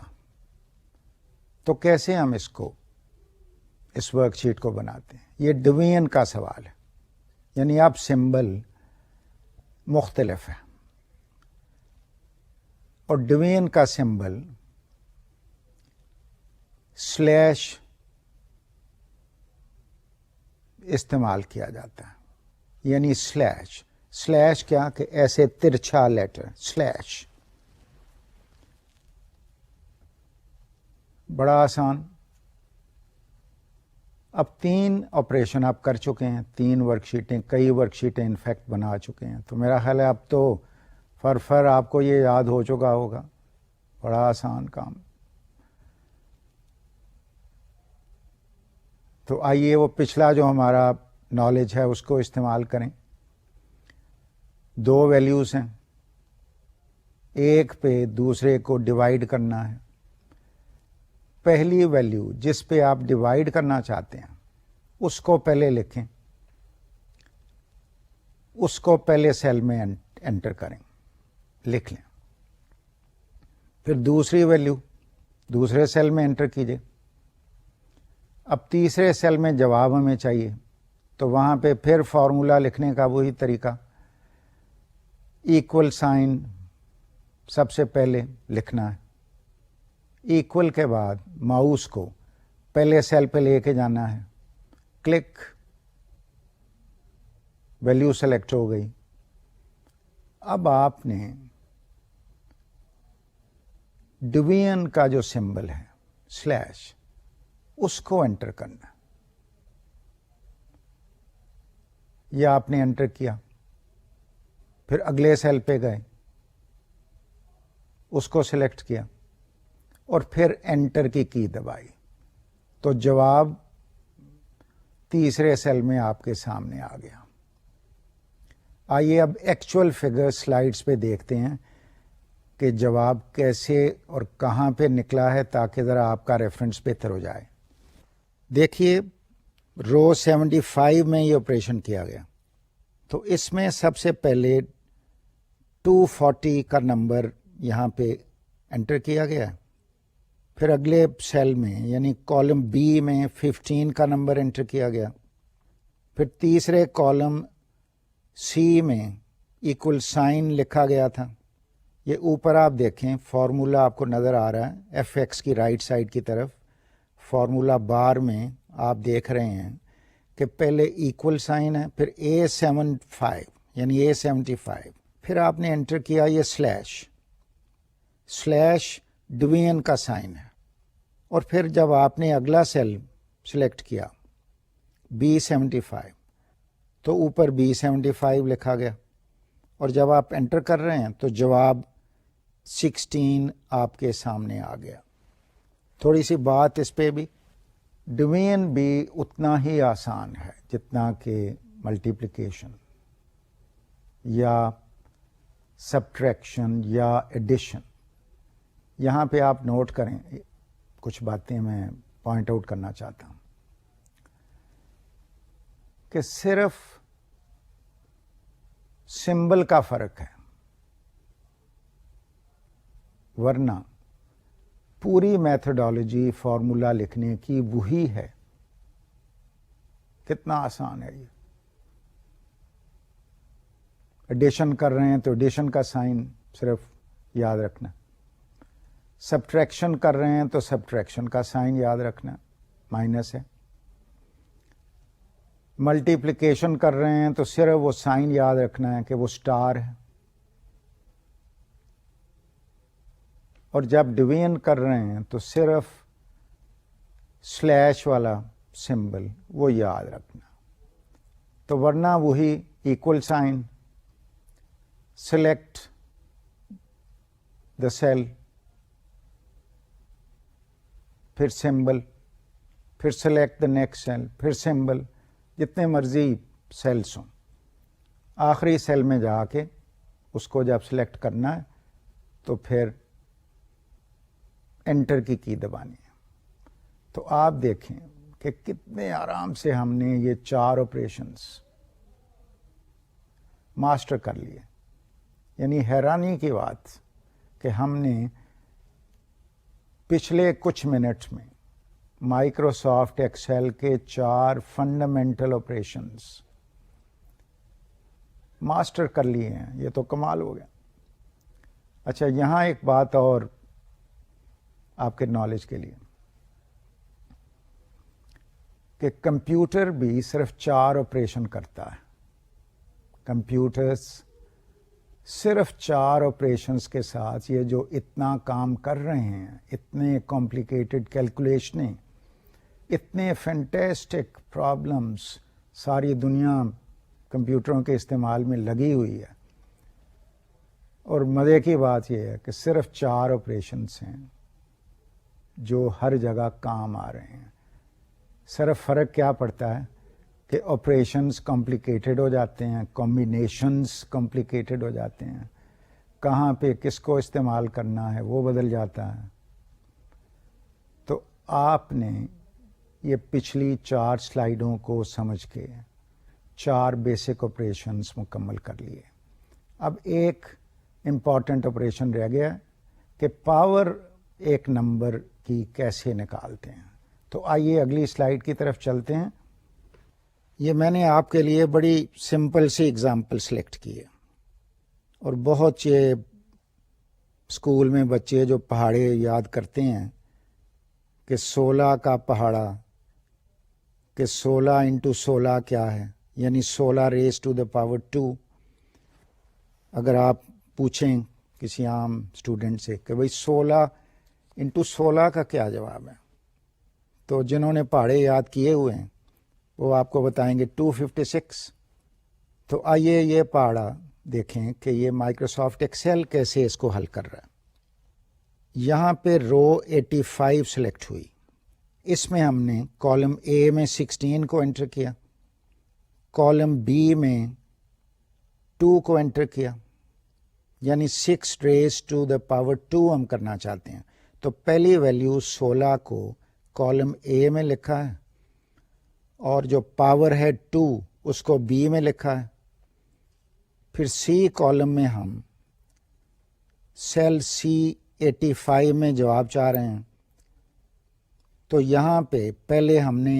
تو کیسے ہم اس ورک شیٹ کو بناتے ہیں؟ یہ ڈویژن کا سوال ہے، یعنی اب سمبل مختلف ہے، اور ڈویژن کا سمبل سلیش استعمال کیا جاتا ہے، یعنی سلیش کیا کہ ایسے ترچھا لیٹر سلیش، بڑا آسان۔ اب 3 آپریشن آپ کر چکے ہیں، 3 ورک شیٹیں، کئی ورک شیٹیں انفیکٹ بنا چکے ہیں، تو میرا خیال ہے اب تو فر آپ کو یہ یاد ہو چکا ہوگا، بڑا آسان کام۔ تو آئیے وہ پچھلا جو ہمارا نالج ہے اس کو استعمال کریں۔ 2 ویلیوز ہیں، ایک پہ دوسرے کو ڈیوائڈ کرنا ہے۔ پہلی ویلیو جس پہ آپ ڈیوائڈ کرنا چاہتے ہیں اس کو پہلے لکھیں، اس کو پہلے سیل میں انٹر کریں، لکھ لیں، پھر دوسری ویلیو دوسرے سیل میں انٹر کیجئے، اب تیسرے سیل میں جواب ہمیں چاہیے، تو وہاں پہ پھر فارمولا لکھنے کا وہی طریقہ، ایکول سائن سب سے پہلے لکھنا ہے، ایکول کے بعد ماؤس کو پہلے سیل پہ لے کے جانا ہے، کلک، ویلیو سلیکٹ ہو گئی۔ اب آپ نے ڈویژن کا جو سمبل ہے سلیش، اس کو انٹر کرنا، یہ آپ نے انٹر کیا، پھر اگلے سیل پہ گئے، اس کو سلیکٹ کیا اور پھر انٹر کی دبائی، تو جواب تیسرے سیل میں آپ کے سامنے آ گیا۔ آئیے اب ایکچوئل فگر سلائیڈز پہ دیکھتے ہیں کہ جواب کیسے اور کہاں پہ نکلا ہے، تاکہ ذرا آپ کا ریفرنس بہتر ہو جائے۔ دیکھیے رو 75 میں یہ آپریشن کیا گیا، تو اس میں سب سے پہلے 240 کا نمبر یہاں پہ انٹر کیا گیا، پھر اگلے سیل میں یعنی کالم بی میں 15 کا نمبر انٹر کیا گیا، پھر تیسرے کالم سی میں ایکول سائن لکھا گیا تھا۔ یہ اوپر آپ دیکھیں فارمولا آپ کو نظر آ رہا ہے، ایف ایکس کی رائٹ سائڈ کی طرف فارمولا بار میں آپ دیکھ رہے ہیں کہ پہلے ایکول سائن ہے، پھر A75 یعنی A75، پھر آپ نے انٹر کیا یہ سلیش ڈویژن کا سائن ہے، اور پھر جب آپ نے اگلا سیل سلیکٹ کیا B75 تو اوپر B75 لکھا گیا، اور جب آپ انٹر کر رہے ہیں تو جواب 16 آپ کے سامنے آ گیا۔ تھوڑی سی بات اس پہ بھی، ڈویژن بھی اتنا ہی آسان ہے جتنا کہ ملٹیپلیکیشن یا سبٹریکشن یا ایڈیشن۔ یہاں پہ آپ نوٹ کریں، کچھ باتیں میں پوائنٹ آؤٹ کرنا چاہتا ہوں کہ صرف سمبل کا فرق ہے، ورنہ پوری میتھڈالوجی فارمولا لکھنے کی وہی ہے۔ کتنا آسان ہے یہ، ایڈیشن کر رہے ہیں تو ایڈیشن کا سائن صرف یاد رکھنا، سبٹریکشن کر رہے ہیں تو سبٹریکشن کا سائن یاد رکھنا، مائنس ہے، ملٹیپلیکیشن کر رہے ہیں تو صرف وہ سائن یاد رکھنا ہے کہ وہ سٹار ہے، اور جب ڈویژن کر رہے ہیں تو صرف سلیش والا سمبل وہ یاد رکھنا، تو ورنہ وہی equal sign, select the cell, پھر سمبل، پھر سلیکٹ دا نیکسٹ سیل، پھر سمبل، جتنے مرضی سیلس ہوں، آخری سیل میں جا کے اس کو جب سلیکٹ کرنا ہے تو پھر انٹر کی دبانی ہے۔ تو آپ دیکھیں کہ کتنے آرام سے ہم نے یہ 4 آپریشنز ماسٹر کر لیے۔ یعنی حیرانی کی بات کہ ہم نے پچھلے کچھ منٹس میں مائکروسافٹ ایکسل کے 4 فنڈامنٹل آپریشنز ماسٹر کر لیے ہیں، یہ تو کمال ہو گیا۔ اچھا، یہاں ایک بات اور آپ کے نالج کے لیے کہ کمپیوٹر بھی صرف 4 آپریشن کرتا ہے، کمپیوٹرز صرف 4 آپریشنز کے ساتھ یہ جو اتنا کام کر رہے ہیں، اتنے کمپلیکیٹڈ کیلکولیشنیں، اتنے فینٹیسٹک پرابلمز، ساری دنیا کمپیوٹروں کے استعمال میں لگی ہوئی ہے، اور مزے کی بات یہ ہے کہ صرف 4 آپریشنز ہیں جو ہر جگہ کام آ رہے ہیں۔ صرف فرق کیا پڑتا ہے کہ آپریشنز کمپلیکیٹڈ ہو جاتے ہیں، کمبینیشنز کمپلیکیٹڈ ہو جاتے ہیں، کہاں پہ کس کو استعمال کرنا ہے وہ بدل جاتا ہے۔ تو آپ نے یہ پچھلی 4 سلائیڈوں کو سمجھ کے 4 بیسک آپریشنز مکمل کر لیے۔ اب ایک امپورٹنٹ آپریشن رہ گیا کہ پاور ایک نمبر کی کیسے نکالتے ہیں۔ تو آئیے اگلی سلائیڈ کی طرف چلتے ہیں. یہ میں نے آپ کے لیے بڑی سمپل سی اگزامپل سلیکٹ کی ہے، اور بہت سے اسکول میں بچے جو پہاڑے یاد کرتے ہیں کہ 16 کا پہاڑا، کہ 16 انٹو 16 کیا ہے، یعنی 16 ریز ٹو دا پاور 2. اگر آپ پوچھیں کسی عام اسٹوڈنٹ سے کہ بھئی 16 انٹو 16 کا کیا جواب ہے، تو جنہوں نے پہاڑے یاد کیے ہوئے ہیں وہ آپ کو بتائیں گے 256. تو آئیے یہ پہاڑا دیکھیں کہ یہ مائکروسافٹ ایکسل کیسے اس کو حل کر رہا ہے. یہاں پہ رو 85 سلیکٹ ہوئی. اس میں ہم نے کالم اے میں 16 کو انٹر کیا، کالم بی میں 2 کو انٹر کیا، یعنی 6 ریز ٹو دا پاور 2 ہم کرنا چاہتے ہیں. تو پہلی ویلیو 16 کو کالم اے میں لکھا ہے، اور جو پاور ہے 2 اس کو بی میں لکھا ہے. پھر سی کالم میں ہم سیل C85 میں جواب چاہ رہے ہیں. تو یہاں پہ پہلے ہم نے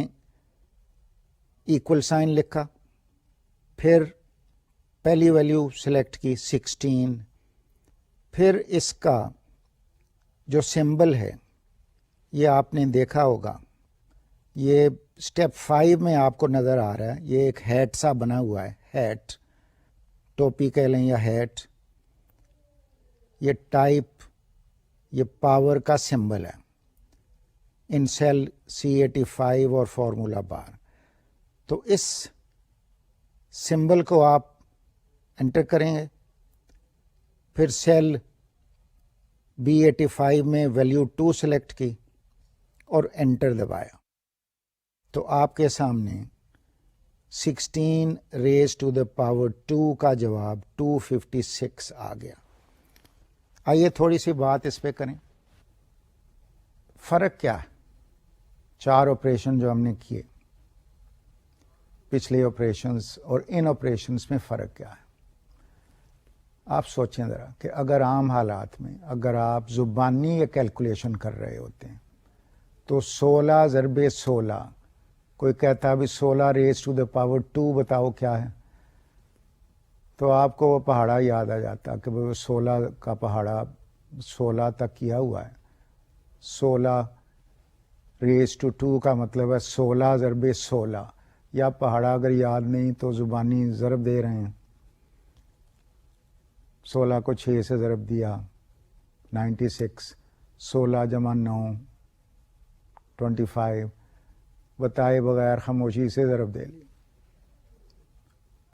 ایکول سائن لکھا، پھر پہلی ویلیو سلیکٹ کی 16، پھر اس کا جو سمبل ہے یہ آپ نے دیکھا ہوگا، یہ اسٹیپ 5 میں آپ کو نظر آ رہا ہے، یہ ایک ہیٹ سا بنا ہوا ہے، ہیٹ، ٹوپی کہہ لیں یا ہیٹ. یہ ٹائپ، یہ پاور کا سمبل ہے ان سیل C85 اور فارمولا بار. تو اس سمبل کو آپ انٹر کریں گے، پھر سیل B85 میں ویلیو 2 سلیکٹ کی اور انٹر دبایا. تو آپ کے سامنے 16 ریز ٹو دا پاور 2 کا جواب 256 آ گیا. آئیے تھوڑی سی بات اس پہ کریں. فرق کیا ہے 4 آپریشن جو ہم نے کیے، پچھلے آپریشنز اور ان آپریشنز میں فرق کیا ہے؟ آپ سوچیں ذرا کہ اگر عام حالات میں اگر آپ زبانی یہ کیلکولیشن کر رہے ہوتے ہیں تو 16 ضرب 16، کوئی کہتا بھی 16 ریز ٹو دا پاور 2 بتاؤ کیا ہے، تو آپ کو وہ پہاڑا یاد آ جاتا کہ وہ 16 کا پہاڑا 16 تک کیا ہوا ہے. 16 ریز ٹو 2 کا مطلب ہے 16 ضرب 16، یا پہاڑا اگر یاد نہیں تو زبانی ضرب دے رہے ہیں. 16 کو 6 سے ضرب دیا 96، 16 جمع 9 25، بتائے بغیر خاموشی سے ضرب دے لی.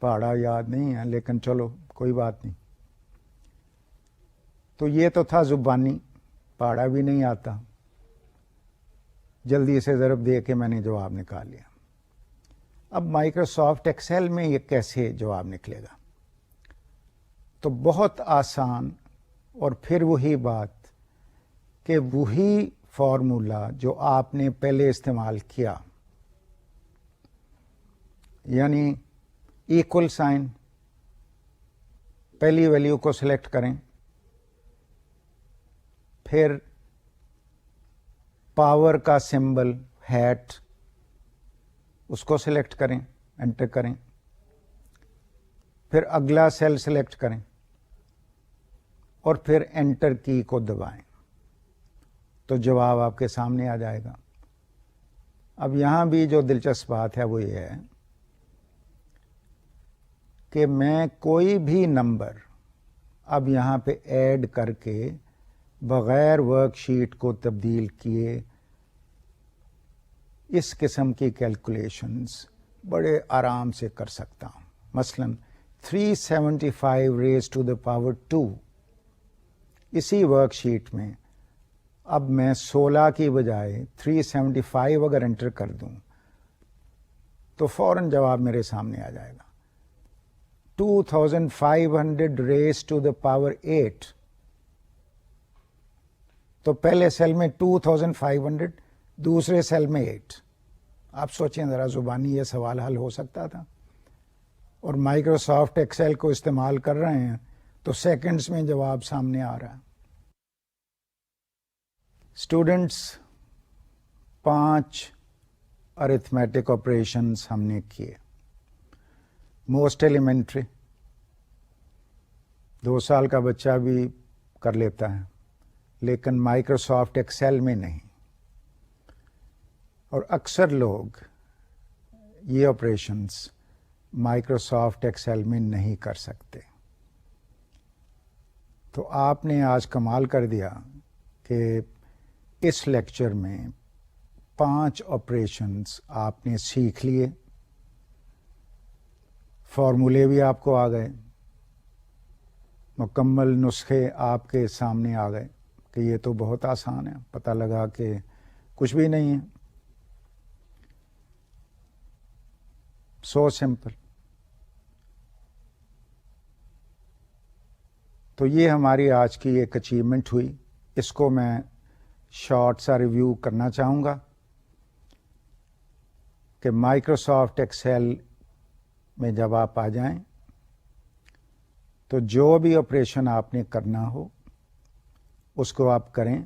پہاڑا یاد نہیں ہے لیکن چلو کوئی بات نہیں. تو یہ تو تھا زبانی، پہاڑا بھی نہیں آتا، جلدی سے ضرب دے کے میں نے جواب نکال لیا. اب مائکروسافٹ ایکسل میں یہ کیسے جواب نکلے گا؟ تو بہت آسان، اور پھر وہی بات کہ وہی فارمولا جو آپ نے پہلے استعمال کیا، یعنی ایکول سائن، پہلی ویلیو کو سلیکٹ کریں، پھر پاور کا سمبل ہیٹ اس کو سلیکٹ کریں، انٹر کریں، پھر اگلا سیل سلیکٹ کریں اور پھر انٹر کی کو دبائیں، تو جواب آپ کے سامنے آ جائے گا. اب یہاں بھی جو دلچسپ بات ہے وہ یہ ہے کہ میں کوئی بھی نمبر اب یہاں پہ ایڈ کر کے بغیر ورک شیٹ کو تبدیل کیے اس قسم کی کیلکولیشنز بڑے آرام سے کر سکتا ہوں. مثلا 375 ریز ٹو دا پاور 2، اسی ورک شیٹ میں اب میں 16 کی بجائے 375 اگر انٹر کر دوں تو فوراً جواب میرے سامنے آ جائے گا. 2500 ریز ٹو دا پاور 8، تو پہلے سیل میں 2500، دوسرے سیل میں 8. آپ سوچیں ذرا، زبانی یہ سوال حل ہو سکتا تھا، اور مائکروسافٹ ایکسل کو استعمال کر رہے ہیں تو سیکنڈز میں جواب سامنے آ رہا ہے. اسٹوڈنٹس، 5 ارتھمیٹک آپریشنز ہم نے کیے. موسٹ ایلیمنٹری 2 سال کا بچہ بھی کر لیتا ہے، لیکن مائکروسافٹ ایکسل میں نہیں. اور اکثر لوگ یہ آپریشنز مائکروسافٹ ایکسل میں نہیں کر سکتے. تو آپ نے آج کمال کر دیا کہ اس لیکچر میں 5 آپریشنز آپ نے سیکھ لیے، فارمولے بھی آپ کو آ گئے، مکمل نسخے آپ کے سامنے آ گئے کہ یہ تو بہت آسان ہے. پتہ لگا کہ کچھ بھی نہیں ہے. So simple. تو یہ ہماری آج کی ایک اچیومنٹ ہوئی. اس کو میں شارٹ سا ریویو کرنا چاہوں گا کہ مائکروسافٹ ایکسل میں جب آپ آ جائیں تو جو بھی آپریشن آپ نے کرنا ہو اس کو آپ کریں.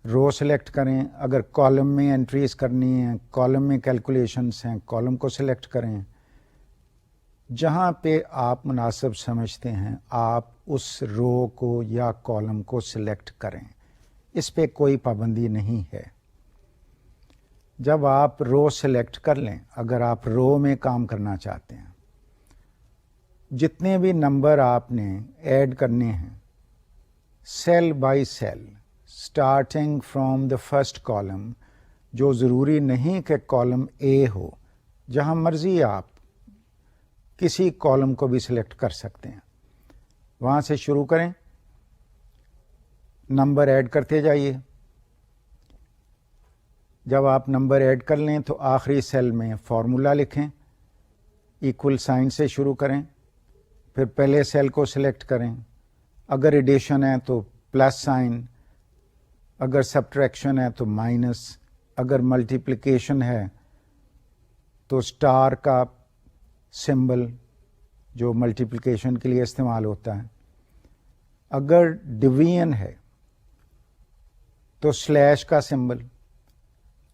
رو سلیکٹ کریں. اگر کالم میں انٹریز کرنی ہیں، کالم میں کیلکولیشنس ہیں، کالم کو سلیکٹ کریں. جہاں پہ آپ مناسب سمجھتے ہیں آپ اس رو کو یا کالم کو سلیکٹ کریں. اس پہ کوئی پابندی نہیں ہے. جب آپ رو سلیکٹ کر لیں، اگر آپ رو میں کام کرنا چاہتے ہیں، جتنے بھی نمبر آپ نے ایڈ کرنے ہیں cell by cell starting from the first column, جو ضروری نہیں کہ کالم اے ہو، جہاں مرضی آپ کسی کالم کو بھی سلیکٹ کر سکتے ہیں، وہاں سے شروع کریں. نمبر ایڈ کرتے جائیے. جب آپ نمبر ایڈ کر لیں تو آخری سیل میں فارمولا لکھیں. ایکول سائن سے شروع کریں، پھر پہلے سیل کو سلیکٹ کریں. اگر ایڈیشن ہے تو پلس سائن، اگر سبٹریکشن ہے تو مائنس، اگر ملٹیپلیکیشن ہے تو اسٹار کا سمبل جو ملٹیپلیکیشن کے لیے استعمال ہوتا ہے. اگر ڈویژن ہے تو سلیش کا سمبل.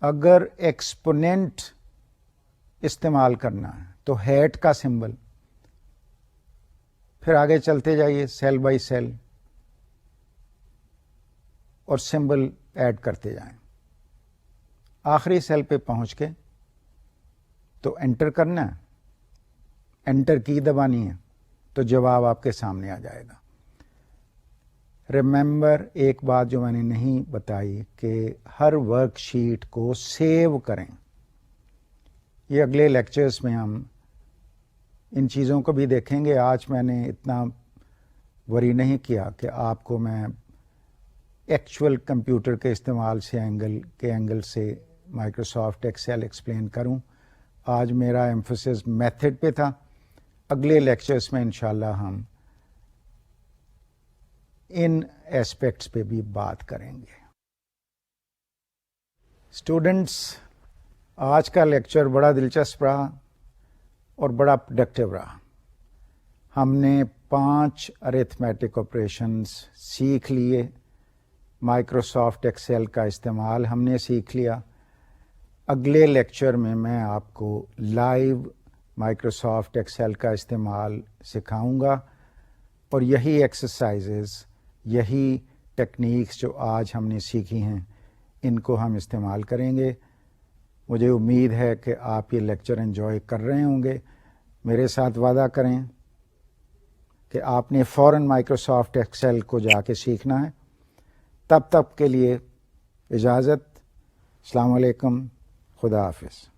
اگر ایکسپوننٹ استعمال کرنا ہے تو ہیٹ کا سمبل. پھر آگے چلتے جائیے سیل بائی سیل اور سمبل ایڈ کرتے جائیں. آخری سیل پہ پہنچ کے تو انٹر کرنا ہے، انٹر کی دبانی ہے تو جواب آپ کے سامنے آ جائے گا. ریممبر ایک بات جو میں نے نہیں بتائی کہ ہر ورک شیٹ کو سیو کریں. یہ اگلے لیکچرز میں ہم ان چیزوں کو بھی دیکھیں گے. آج میں نے اتنا وری نہیں کیا کہ آپ کو میں ایکچوئل کمپیوٹر کے استعمال سے اینگل سے مائکروسافٹ ایکسل ایکسپلین کروں. آج میرا ایمفسس میتھڈ پہ تھا. اگلے لیکچرز میں انشاءاللہ ہم ان ایسپیکٹس پہ بھی بات کریں گے. اسٹوڈنٹس، آج کا لیکچر بڑا دلچسپ رہا اور بڑا پروڈکٹیو رہا. ہم نے 5 ارتھمیٹک آپریشنز سیکھ لیے. مائکروسافٹ ایکسل کا استعمال ہم نے سیکھ لیا. اگلے لیکچر میں آپ کو لائیو مائکروسافٹ ایکسل کا استعمال سکھاؤں گا اور یہی ایکسرسائزز، یہی ٹیکنیکس جو آج ہم نے سیکھی ہیں ان کو ہم استعمال کریں گے. مجھے امید ہے کہ آپ یہ لیکچر انجوائے کر رہے ہوں گے. میرے ساتھ وعدہ کریں کہ آپ نے فوراً مائکروسافٹ ایکسل کو جا کے سیکھنا ہے. تب تک کے لیے اجازت. السلام علیکم. خدا حافظ.